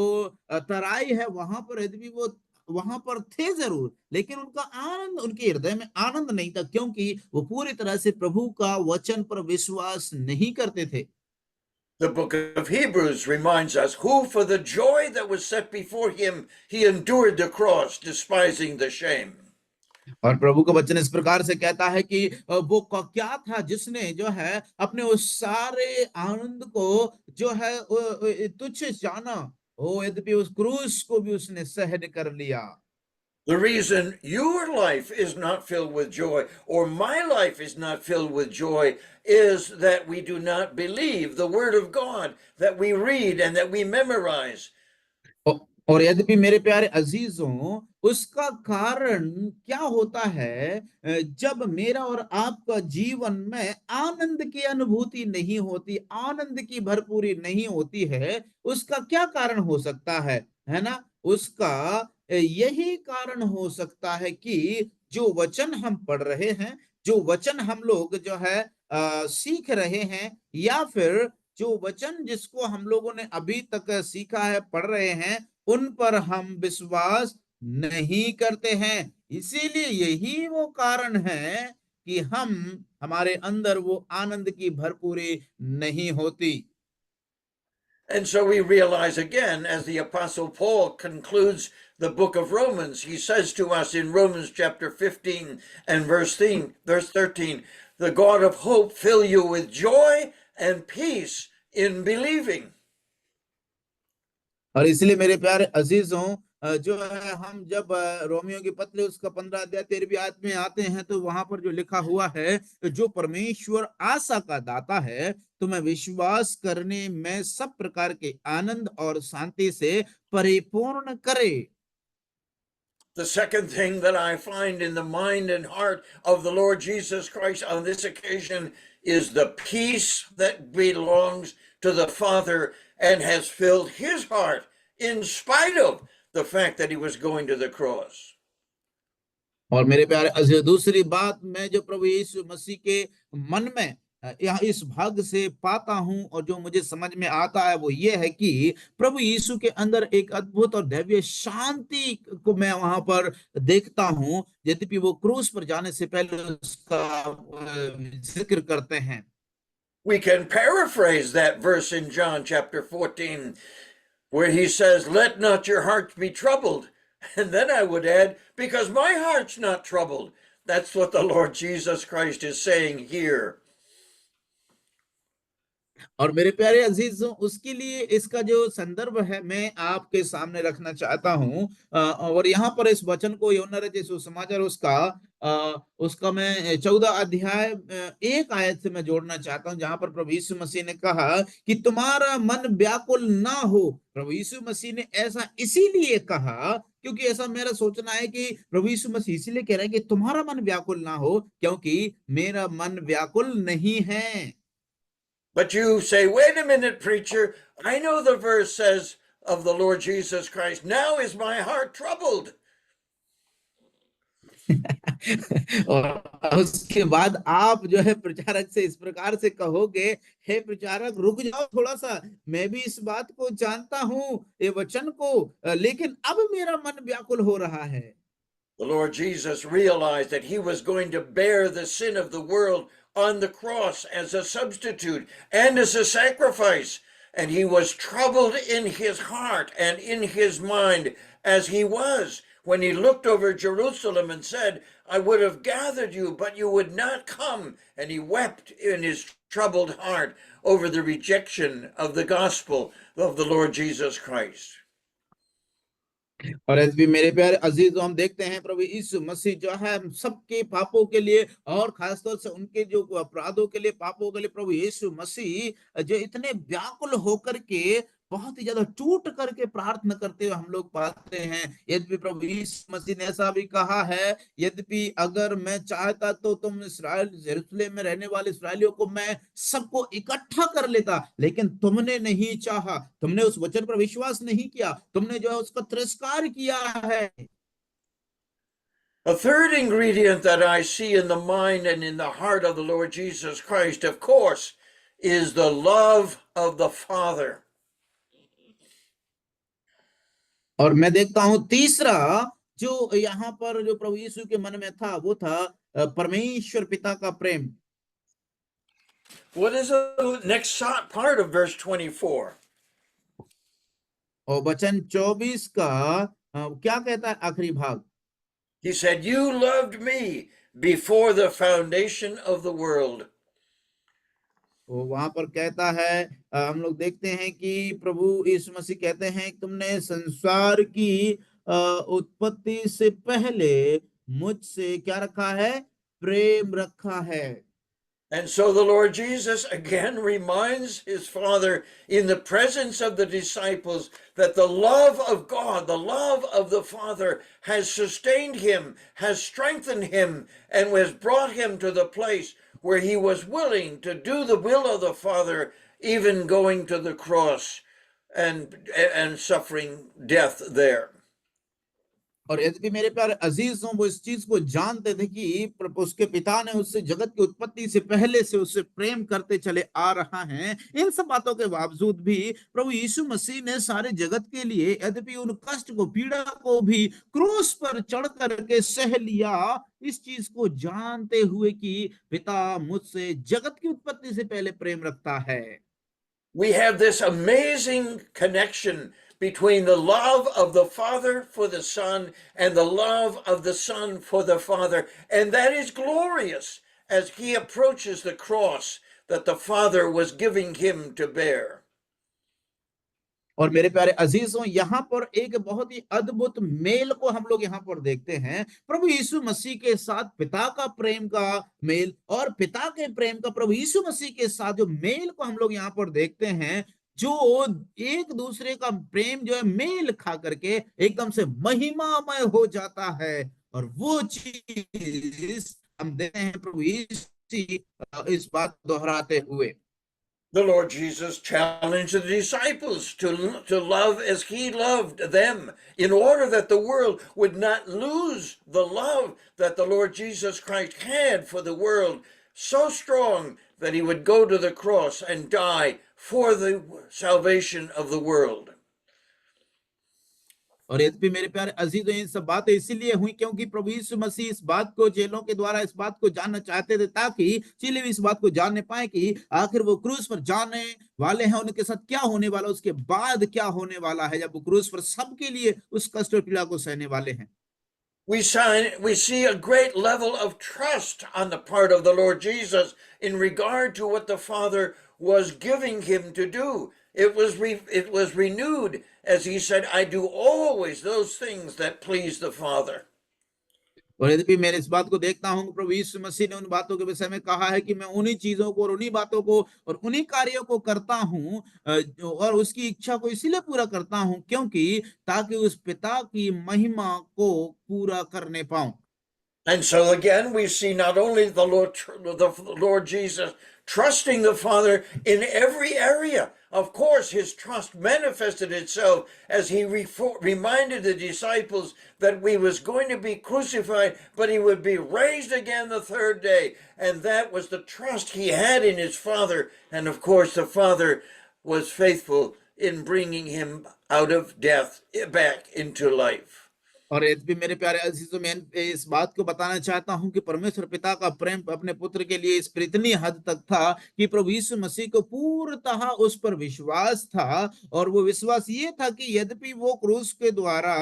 तराई है वहां पर यद्यपि वो वहां पर थे जरूर, लेकिन उनका आनंद, उनके हृदय में आनंद नहीं था, क्योंकि वो पूरी तरह से प्रभु का वचन पर विश्वास नहीं करते थे। The book of Hebrews reminds us who, for the joy that was set before him, he endured the cross, despising the shame. और प्रभु का वचन इस प्रकार से कहता है कि वो क्या था जिसने जो है अपने उस सारे आनंद को जो है तुच्छ जाना, ओ यद्यपि उस क्रूस को भी उसने सहन कर लिया। The reason your life is not filled with joy, or my life is not filled with joy, is that we do not believe the Word of God that we read and that we memorize. और यद्यपि मेरे प्यारे अजीजों, उसका कारण क्या होता है, जब मेरा और आपका जीवन में आनंद की अनुभूति नहीं होती, आनंद की भरपूरी नहीं होती है, उसका क्या कारण हो सकता है ना? उसका यही कारण हो सकता है कि जो वचन हम पढ़ रहे हैं, जो वचन हम लोग जो है सीख रहे हैं, या फिर जो वचन जिसको हम लोगों ने अभी तक सीखा है, पढ़ रहे हैं, उन पर हम विश्वास नहीं करते हैं। इसीलिए यही वो कारण है कि हमारे अंदर वो आनंद की भरपूरी नहीं होती। And so we realize again, as the Apostle Paul concludes the book of Romans, he says to us in Romans chapter 15 and verse 13, the God of hope fill you with joy and peace in believing. और इसलिए मेरे प्यारे अजीजों, जो है हम जब रोमियो की पत्री उसका 15 अध्याय 13वीं आयत में आते हैं तो वहां पर जो लिखा हुआ है, जो परमेश्वर आशा का दाता है, तुम्हें विश्वास करने में सब प्रकार के आनंद और शांति से परिपूर्ण करे। The second thing that I find in the mind and heart of the Lord Jesus Christ on this occasion is the peace that belongs to the Father and has filled his heart in spite of the fact that he was going to the cross. और मेरे प्यारे अजीज, दूसरी बात मैं जो प्रभु यीशु मसीह के मन में यह इस भाग से पाता हूं और जो मुझे समझ में आता है वो ये है कि प्रभु यीशु के अंदर एक अद्भुत और दैवीय शांति को मैं वहां पर देखता हूं, यद्यपि वो क्रूस पर जाने से पहले उसका जिक्र करते हैं। We can paraphrase that verse in John chapter 14 where he says, "Let not your hearts be troubled." And then I would add, "Because my heart's not troubled." That's what the Lord Jesus Christ is saying here. और मेरे प्यारे अजीजों, उसके लिए इसका जो संदर्भ है मैं आपके सामने रखना चाहता हूं, और यहाँ पर इस वचन को यूहन्ना रचित सुसमाचार उसका मैं 14 अध्याय 1 आयत से मैं जोड़ना चाहता हूं, जहां पर प्रभु यीशु मसीह ने कहा कि तुम्हारा मन व्याकुल ना हो। प्रभु यीशु मसीह ने ऐसा इसीलिए कहा क्योंकि ऐसा मेरा सोचना है कि प्रभु यीशु मसीह इसीलिए कह रहे हैं कि तुम्हारा मन व्याकुल ना हो, क्योंकि मेरा मन व्याकुल नहीं है। But you say, "Wait a minute, preacher. I know the verse says of the Lord Jesus Christ, now is my heart troubled." और उसके बाद आप जो है प्रचारक से इस प्रकार से कहोगे, हे प्रचारक रुक जाओ थोड़ा सा, मैं भी इस बात को जानता हूं, ये वचन को, लेकिन अब मेरा मन व्याकुल हो रहा है। The Lord Jesus realized that he was going to bear the sin of the world on the cross as a substitute and as a sacrifice. And he was troubled in his heart and in his mind as he was when he looked over Jerusalem and said, "I would have gathered you, but you would not come." And he wept in his troubled heart over the rejection of the gospel of the Lord Jesus Christ. और ऐसे भी मेरे प्यारे अजीज, हम देखते हैं प्रभु यीशु मसीह जो है हम सबके पापों के लिए और खासतौर से उनके जो अपराधों के लिए, पापों के लिए, प्रभु यीशु मसीह जो इतने व्याकुल होकर के बहुत ही ज्यादा टूट करके प्रार्थना करते हुए हम लोग पाते हैं। यद्यपि प्रभु यीशु मसीह ने ऐसा भी कहा है, यद्यपि अगर मैं चाहता तो तुम इसराइल यरूशलेम में रहने वाले इसराइलियों को मैं सबको इकट्ठा कर लेता, लेकिन तुमने नहीं चाहा, तुमने उस वचन पर विश्वास नहीं किया, तुमने जो है उसका तिरस्कार किया है। A third ingredient that I see in the mind and in the heart of the Lord Jesus Christ, of course, is the love of the Father. और मैं देखता हूं तीसरा जो यहाँ पर जो प्रभु यीशु के मन में था वो था परमेश्वर पिता का प्रेम। What is the next part of verse 24? और वचन 24 का क्या कहता है आखिरी भाग? He said, "You loved me before the foundation of the world." वो वहां पर कहता है, हम लोग देखते हैं कि प्रभु यीशु मसीह कहते हैं तुमने संसार की उत्पत्ति से पहले मुझसे क्या रखा है? प्रेम रखा है। And so the Lord Jesus again reminds his Father in the presence of the disciples that the love of God, the love of the Father has sustained him, has strengthened him, and has brought him to the place where he was willing to do the will of the Father, even going to the cross and suffering death there. और यद्यपि मेरे प्यारे अजीजों, वो इस चीज को जानते थे कि उसके पिता ने उससे जगत की उत्पत्ति से पहले से उससे प्रेम करते चले आ रहा है। इन सब बातों के बावजूद भी प्रभु यीशु मसीह ने सारे जगत के लिए, यद्यपि उन कष्ट को, पीड़ा को भी क्रूस पर चढ़ करके सह लिया, इस चीज को जानते हुए कि पिता मुझसे जगत की उत्पत्ति से पहले प्रेम रखता है। We have this amazing connection between the love of the Father for the Son and the love of the Son for the Father. And that is glorious as he approaches the cross that the Father was giving him to bear. और मेरे प्यारे अजीजों, यहाँ पर एक बहुत ही अद्भुत मेल को हम लोग यहाँ पर देखते हैं, प्रभु यीशु मसीह के साथ पिता का प्रेम का मेल, और पिता के प्रेम का प्रभु यीशु मसीह के साथ जो मेल को हम लोग यहाँ पर देखते हैं, जो एक दूसरे का प्रेम जो है मेल खा करके एकदम से महिमामय हो जाता है। और वो चीज हम देखते हैं प्रभु यीशु इस बात दोहराते हुए। The Lord Jesus challenged the disciples to love as he loved them in order that the world would not lose the love that the Lord Jesus Christ had for the world, so strong that he would go to the cross and die for the salvation of the world. और यद्यपि मेरे प्यारे अजीजों, इन सब बातें इसीलिए हुई क्योंकि प्रभु यीशु मसीह इस बात को चेलों के द्वारा इस बात को जानना चाहते थे, ताकि चेले भी इस बात को जानने पाए कि आखिर वो क्रूस पर जाने वाले हैं, उनके साथ क्या होने वाला, उसके बाद क्या होने वाला है, जब वो क्रूस पर सबके लिए उस कष्ट और पीड़ा को सहने वाले हैं। We see a great level of trust on the part of the Lord Jesus in regard to what the Father was giving him to do. It was renewed as he said, I do always those things that please the Father. और यद्यपि मैं इस बात को देखता हूं, प्रभु यीशु मसीह ने उन बातों के विषय में कहा है कि मैं उन्हीं चीजों को और उन्हीं बातों को और उन्हीं कार्यों को करता हूं, और उसकी इच्छा को इसीलिए पूरा करता हूं क्योंकि ताकि उस पिता की महिमा को पूरा करने पाऊं। And so again, we see not only the Lord Jesus trusting the Father in every area. Of course, his trust manifested itself as he reminded the disciples that he was going to be crucified, but he would be raised again the third day. And that was the trust he had in his Father. And of course, the Father was faithful in bringing him out of death back into life. और यद्यपि मेरे प्यारे अजीजों, मैं इस बात को बताना चाहता हूं कि परमेश्वर पिता का प्रेम अपने पुत्र के लिए इस पर इतनी हद तक था कि प्रभु यीशु मसीह को पूर्णतः उस पर विश्वास था, और वो विश्वास ये था कि यद्यपि वो क्रूस के द्वारा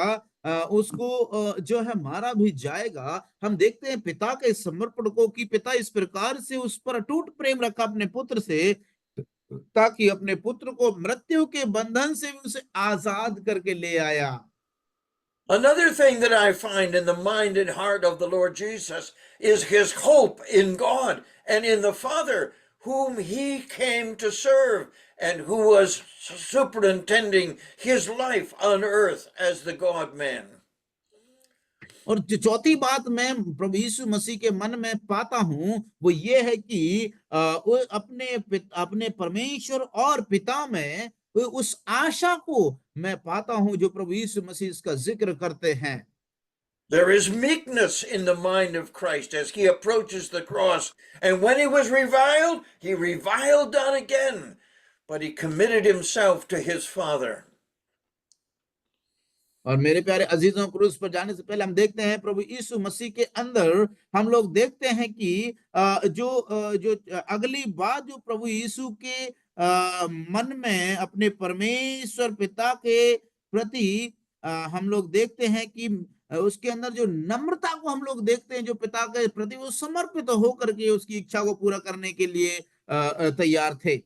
उसको जो है मारा भी जाएगा, हम देखते हैं पिता के समर्पण को कि पिता इस प्रकार से उस पर अटूट प्रेम रखा अपने पुत्र से, ताकि अपने पुत्र को मृत्यु के बंधन से भी उसे आजाद करके ले आया। Another thing that I find in the mind and heart of the Lord Jesus is his hope in God and in the Father, whom he came to serve and who was superintending his life on earth as the God-man. और जो चौथी बात मैं प्रभु यीशु मसीह के मन में पाता हूं, वो ये है कि वो अपने परमेश्वर और पिता में उस आशा को मैं पाता हूं जो प्रभु यीशु मसीह इसका जिक्र करते हैं। There is meekness in the mind of Christ as he approaches the cross. And when he was he reviled on again, but he committed himself to his Father. और मेरे प्यारे अजीजों, क्रूस पर जाने से पहले हम देखते हैं प्रभु यीशु मसीह के अंदर हम लोग देखते हैं कि जो अगली बात जो प्रभु यीशु के मन में अपने परमेश्वर पिता के प्रति हम लोग देखते हैं कि उसके अंदर जो नम्रता को हम लोग देखते हैं, जो पिता के प्रति वो समर्पित होकर के उसकी इच्छा को पूरा करने के लिए तैयार थे।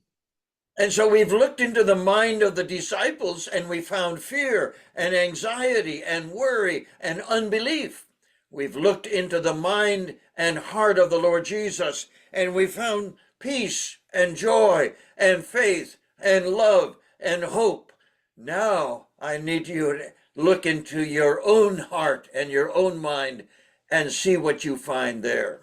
And so we've looked into the mind of the disciples and we found fear and anxiety and worry and unbelief. We've looked into the mind and heart of the Lord Jesus and we found peace and joy and faith and love and hope. Now I need you to look into your own heart and your own mind and see what you find there.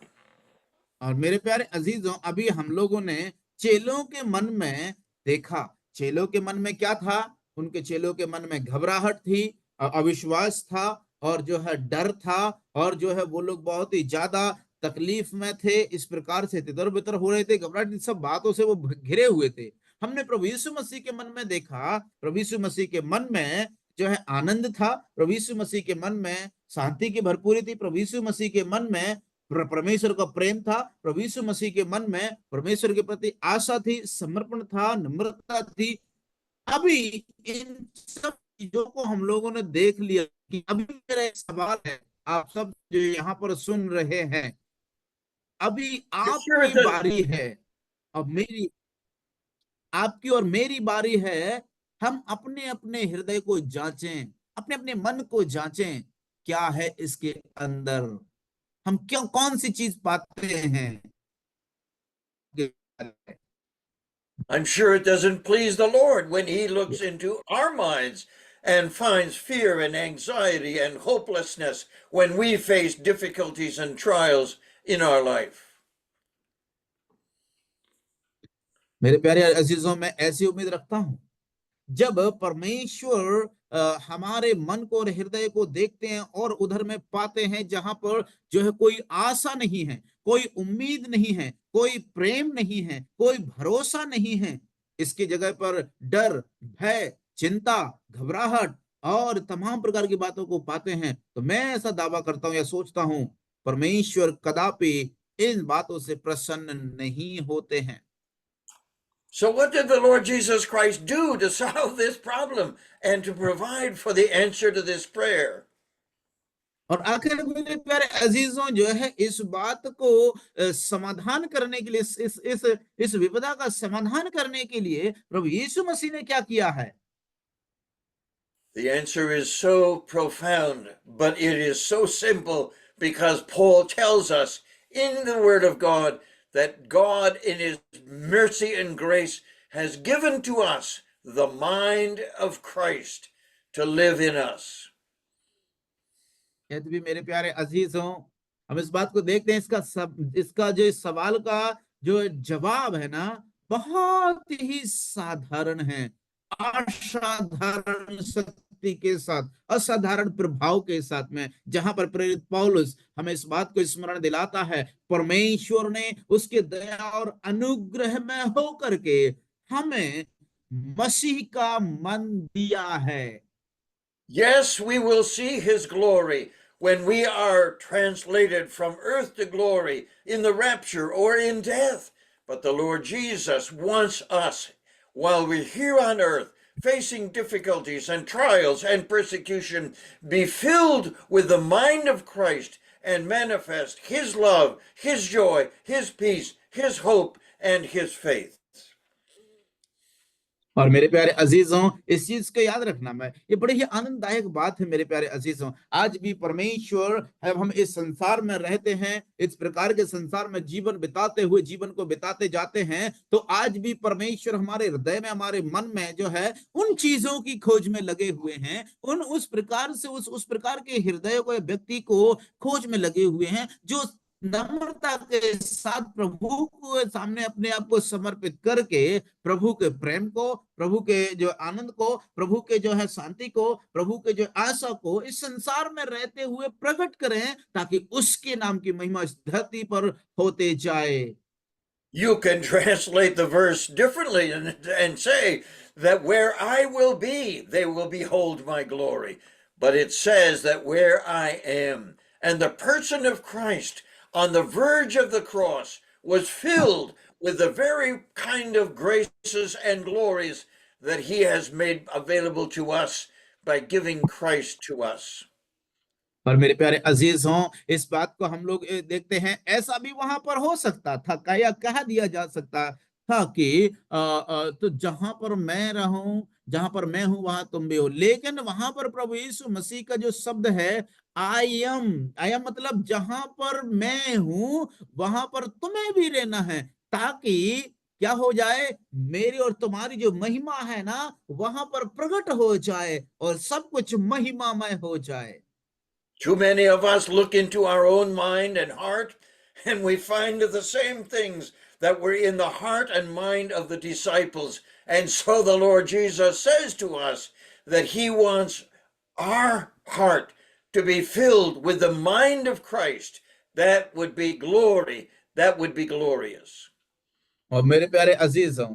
और मेरे प्यारे अजीजों, अभी हम लोगों ने चेलों के मन में देखा। चेलों के मन में क्या था? उनके चेलों के मन में घबराहट थी, अविश्वास था, और जो है डर था, और जो है वो लोग बहुत ही ज्यादा तकलीफ में थे, इस प्रकार से तितर बितर हो रहे थे, घबराहट, इन सब बातों से वो घिरे हुए थे। हमने प्रभु यीशु मसीह के मन में देखा, प्रभु यीशु मसीह के मन में जो है आनंद था, प्रभु यीशु मसीह के मन में शांति की भरपूरी थी, प्रभु यीशु मसीह के मन में परमेश्वर का प्रेम था, प्रभु यीशु मसीह के मन में परमेश्वर के प्रति आशा थी, समर्पण था, नम्रता थी। अभी इन सब चीजों को हम लोगों ने देख लिया कि अभी मेरा एक सवाल है, आप सब जो यहाँ पर सुन रहे हैं, अभी You sure it आपकी does? बारी है, अब मेरी, आपकी और मेरी बारी है। हम अपने अपने हृदय को जांचें, अपने अपने मन को जांचें, क्या है इसके अंदर, हम क्यों कौन सी चीज पाते हैं। I'm sure it doesn't please the Lord when He looks into our minds and finds fear and anxiety and hopelessness when we face difficulties and trials in our life. मेरे प्यारे अजीजों, मैं ऐसी उम्मीद रखता हूं, जब परमेश्वर हमारे मन को और हृदय को देखते हैं और उधर में पाते हैं जहां पर जो है कोई आशा नहीं है, कोई उम्मीद नहीं है, कोई प्रेम नहीं है, कोई भरोसा नहीं है, इसकी जगह पर डर, भय, चिंता, घबराहट और तमाम प्रकार की बातों को पाते हैं, तो मैं ऐसा दावा करता हूं या सोचता हूं, परमेश्वर कदापि इन बातों से प्रसन्न नहीं होते हैं। So, what did the Lord Jesus Christ do to solve this problem and to provide for the answer to this prayer? और आखिर मेरे प्यारे अजीजों, जो है इस बात को समाधान करने के लिए, इस विपदा का समाधान करने के लिए प्रभु यीशु मसीह ने क्या किया है। The answer is so profound, but it is so simple because Paul tells us in the Word of God that God, in His mercy and grace, has given to us the mind of Christ to live in us. यदि भी मेरे प्यारे अजीजों, हम इस बात को देखते हैं, इसका जो इस सवाल का जो जवाब है ना, बहुत ही साधारण है, असाधारण शक्ति के साथ, असाधारण प्रभाव के साथ में, जहां पर प्रेरित पौलुस हमें इस बात को स्मरण दिलाता है, परमेश्वर ने उसके दया और अनुग्रह में होकर के हमें मसीह का मन दिया है। Yes, we will see His glory when we are translated from earth to glory in the rapture or in death. But the Lord Jesus wants us, while we're here on earth, facing difficulties and trials and persecution, be filled with the mind of Christ and manifest His love, His joy, His peace, His hope, and His faith. और मेरे प्यारे अजीजों, इस चीज को याद रखना, मैं ये बड़ी ही आनंददायक बात है मेरे प्यारे अजीजों, आज भी परमेश्वर, जब हम इस संसार में रहते हैं, इस प्रकार के संसार में जीवन बिताते हुए, जीवन को बिताते जाते हैं, तो आज भी परमेश्वर हमारे हृदय में, हमारे मन में जो है उन चीजों की खोज में लगे हुए हैं, उस प्रकार से उस प्रकार के हृदय को, व्यक्ति को खोज में लगे हुए हैं, जो नम्रता के साथ प्रभु को सामने अपने आप को समर्पित करके प्रभु के प्रेम को, प्रभु के जो आनंद को, प्रभु के जो है शांति को, प्रभु के जो आशा को इस संसार में रहते हुए प्रकट करें, ताकि उसके नाम की महिमा इस धरती पर होते जाए। You can translate the verse differently and say that where I will be, they will behold my glory. But it says that where I am, and the person of Christ on the verge of the cross was filled with the very kind of graces and glories that He has made available to us by giving Christ to us. पर मेरे प्यारे अजीजों, इस बात को हम लोग देखते हैं, ऐसा भी वहां पर हो सकता था, या कह दिया जा सकता था कि तो जहां पर मैं रहूं, जहां पर मैं हूं वहां तुम भी हो, लेकिन वहां पर प्रभु यीशु मसीह का जो शब्द है, आई एम मतलब जहां पर मैं हूं वहां पर तुम्हें भी रहना है, ताकि क्या हो जाए, मेरी और तुम्हारी जो महिमा है ना, वहां पर प्रकट हो जाए और सब कुछ महिमामय हो जाए। Too many of us look into our own mind and heart, and we find the same things that were in the heart and mind of the disciples. And so the Lord Jesus says to us that He wants our heart to be filled with the mind of Christ, that would be glory. That would be glorious. और मेरे प्यारे अजीजों,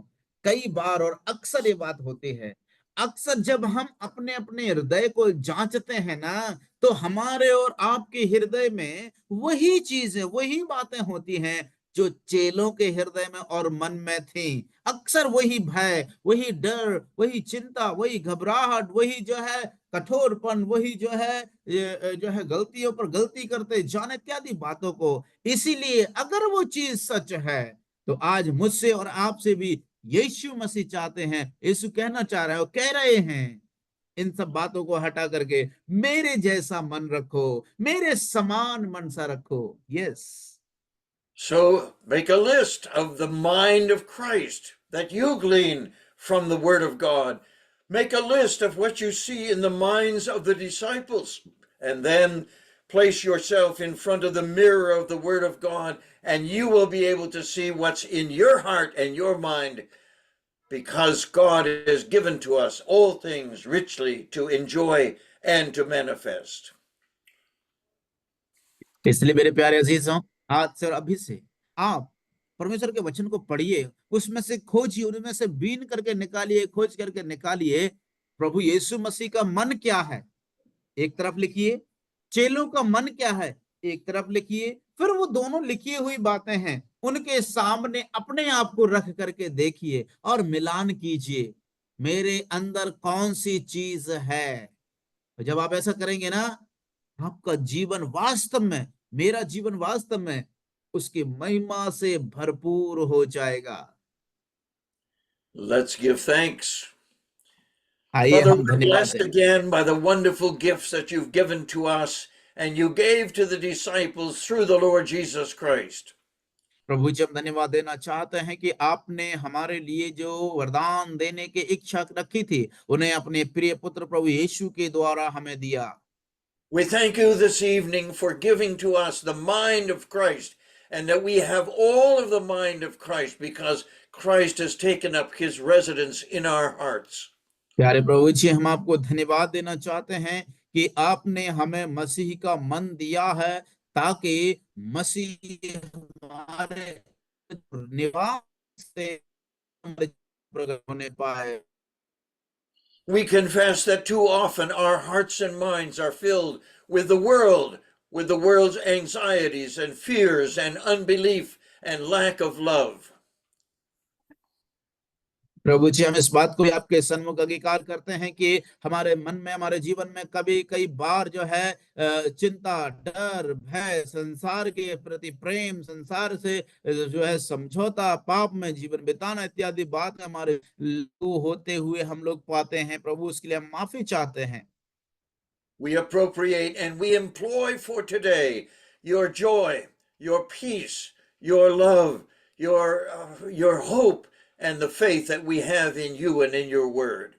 कई बार और अक्सर ये बात होती है, अक्सर जब हम अपने अपने हृदय को जांचते हैं ना, तो हमारे और आपके हृदय में वही चीजें, वही बातें होती हैं जो चेलों के हृदय में और मन में थी। अक्सर वही भय, वही डर, वही चिंता, वही घबराहट, वही जो है कठोरपन, वही जो है जो है गलतियों पर गलती करते जाने इत्यादि बातों को। इसीलिए अगर वो चीज सच है, तो आज मुझसे और आपसे भी यीशु मसीह चाहते हैं, यीशु कहना चाह रहे हो, कह रहे हैं, इन सब बातों को हटा करके मेरे जैसा मन रखो, मेरे समान मन सा रखो। Yes. So make a list of the mind of Christ that you glean from the Word of God. Make a list of what you see in the minds of the disciples, and then place yourself in front of the mirror of the Word of God, and you will be able to see what's in your heart and your mind, because God has given to us all things richly to enjoy and to manifest. इसलिए मेरे प्यारे अजीजों, आज से और अभी से आप परमेश्वर के वचन को पढ़िए, उसमें से खोजिए, उनमें से बीन करके निकालिए, खोज करके निकालिए प्रभु यीशु मसीह का मन क्या है, एक तरफ लिखिए। चेलों का मन क्या है, एक तरफ लिखिए। फिर वो दोनों लिखी हुई बातें हैं, उनके सामने अपने आप को रख करके देखिए और मिलान कीजिए, मेरे अंदर कौन सी चीज है। जब आप ऐसा करेंगे ना, आपका जीवन वास्तव में, मेरा जीवन वास्तव में उसकी महिमा से भरपूर हो जाएगा। Let's give thanks. आइए Father, हम we're धन्यवाद blessed दें। again by the wonderful gifts that you've given to us and you gave to the disciples through the Lord Jesus Christ. प्रभु जी, हम धन्यवाद देना चाहते हैं कि आपने हमारे लिए जो वरदान देने की इच्छा रखी थी, उन्हें अपने प्रिय पुत्र प्रभु यीशु के द्वारा हमें दिया। We thank you this evening for giving to us the mind of Christ, and that we have all of the mind of Christ because Christ has taken up his residence in our hearts. प्यारे प्रभु जी, हम आपको धन्यवाद देना चाहते हैं कि आपने हमें मसीह का मन दिया है, ताकि मसीह हमारे निवास से प्रकट होने पाए। We confess that too often our hearts and minds are filled with the world, with the world's anxieties and fears and unbelief and lack of love. प्रभु जी, हम इस बात को भी आपके सन्मुख अंगीकार करते हैं कि हमारे मन में, हमारे जीवन में कभी कई बार जो है चिंता, डर, भय, संसार के प्रति प्रेम, संसार से जो है समझौता, पाप में जीवन बिताना इत्यादि बात हमारे लागू होते हुए हम लोग पाते हैं। प्रभु, उसके लिए हम माफी चाहते हैं। We appropriate and we employ for today your joy, your peace, your love, your hope, and the faith that we have in you and in your word.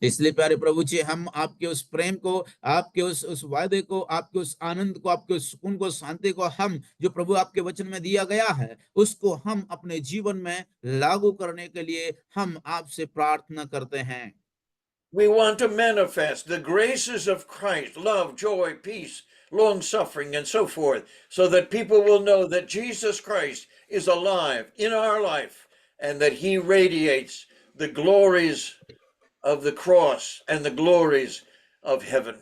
इसलिए प्यारे प्रभु जी, हम आपके उस प्रेम को, आपके उस वायदे को, आपके उस आनंद को, आपके उस सुकून को, शांति को, हम जो प्रभु आपके वचन में दिया गया है, उसको हम अपने जीवन में लागू करने के लिए हम आपसे प्रार्थना करते हैं। We want to manifest the graces of Christ, love, joy, peace, long suffering, and so forth, so that people will know that Jesus Christ is alive in our life and that he radiates the glories of the cross and the glories of heaven.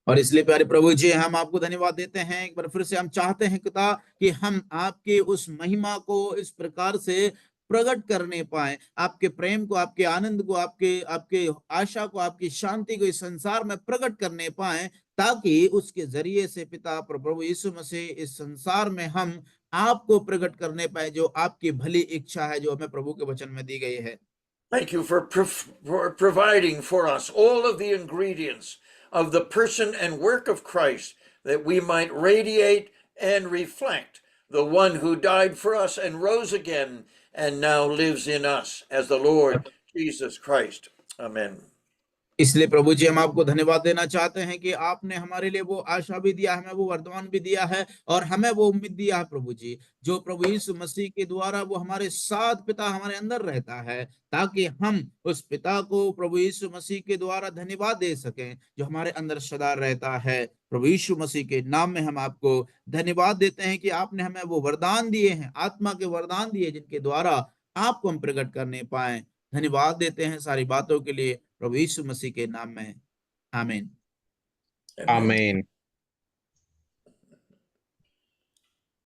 और इसलिए प्यारे प्रभु जी, हम आपको धन्यवाद देते हैं। एक बार फिर से हम चाहते हैं पिता कि हम आपके उस महिमा को इस प्रकार से प्रकट करने पाए, आपके प्रेम को, आपके आनंद को, आपके आपके आशा को, आपकी शांति को इस संसार में प्रकट करने पाए, ताकि उसके जरिए से पिता प्रभु यीशु मसीह इस संसार में हम आपको प्रकट करने पाए, जो आपकी भली इच्छा है, जो हमें प्रभु के वचन में दी गई है। Thank you for providing for us all of the ingredients of the person and work of Christ, that we might radiate and reflect the one who died for us and rose again and now lives in us as the Lord Jesus Christ. Amen. इसलिए प्रभु जी हम आपको धन्यवाद देना चाहते हैं कि आपने हमारे लिए वो आशा भी दिया, हमें वो वरदान भी दिया है और हमें वो उम्मीद दिया है प्रभु जी, जो प्रभु यीशु मसीह के द्वारा वो हमारे साथ पिता हमारे अंदर रहता है, ताकि हम उस पिता को प्रभु यीशु मसीह के द्वारा धन्यवाद दे सकें जो हमारे अंदर सदा रहता है। प्रभु यीशु मसीह के नाम में हम आपको धन्यवाद देते हैं कि आपने हमें वो वरदान दिए हैं, आत्मा के वरदान दिए, जिनके द्वारा आपको हम प्रकट करने पाए। धन्यवाद देते हैं सारी बातों के लिए प्रभु यीशु मसीह के नाम में, आमीन। Amen. आमीन।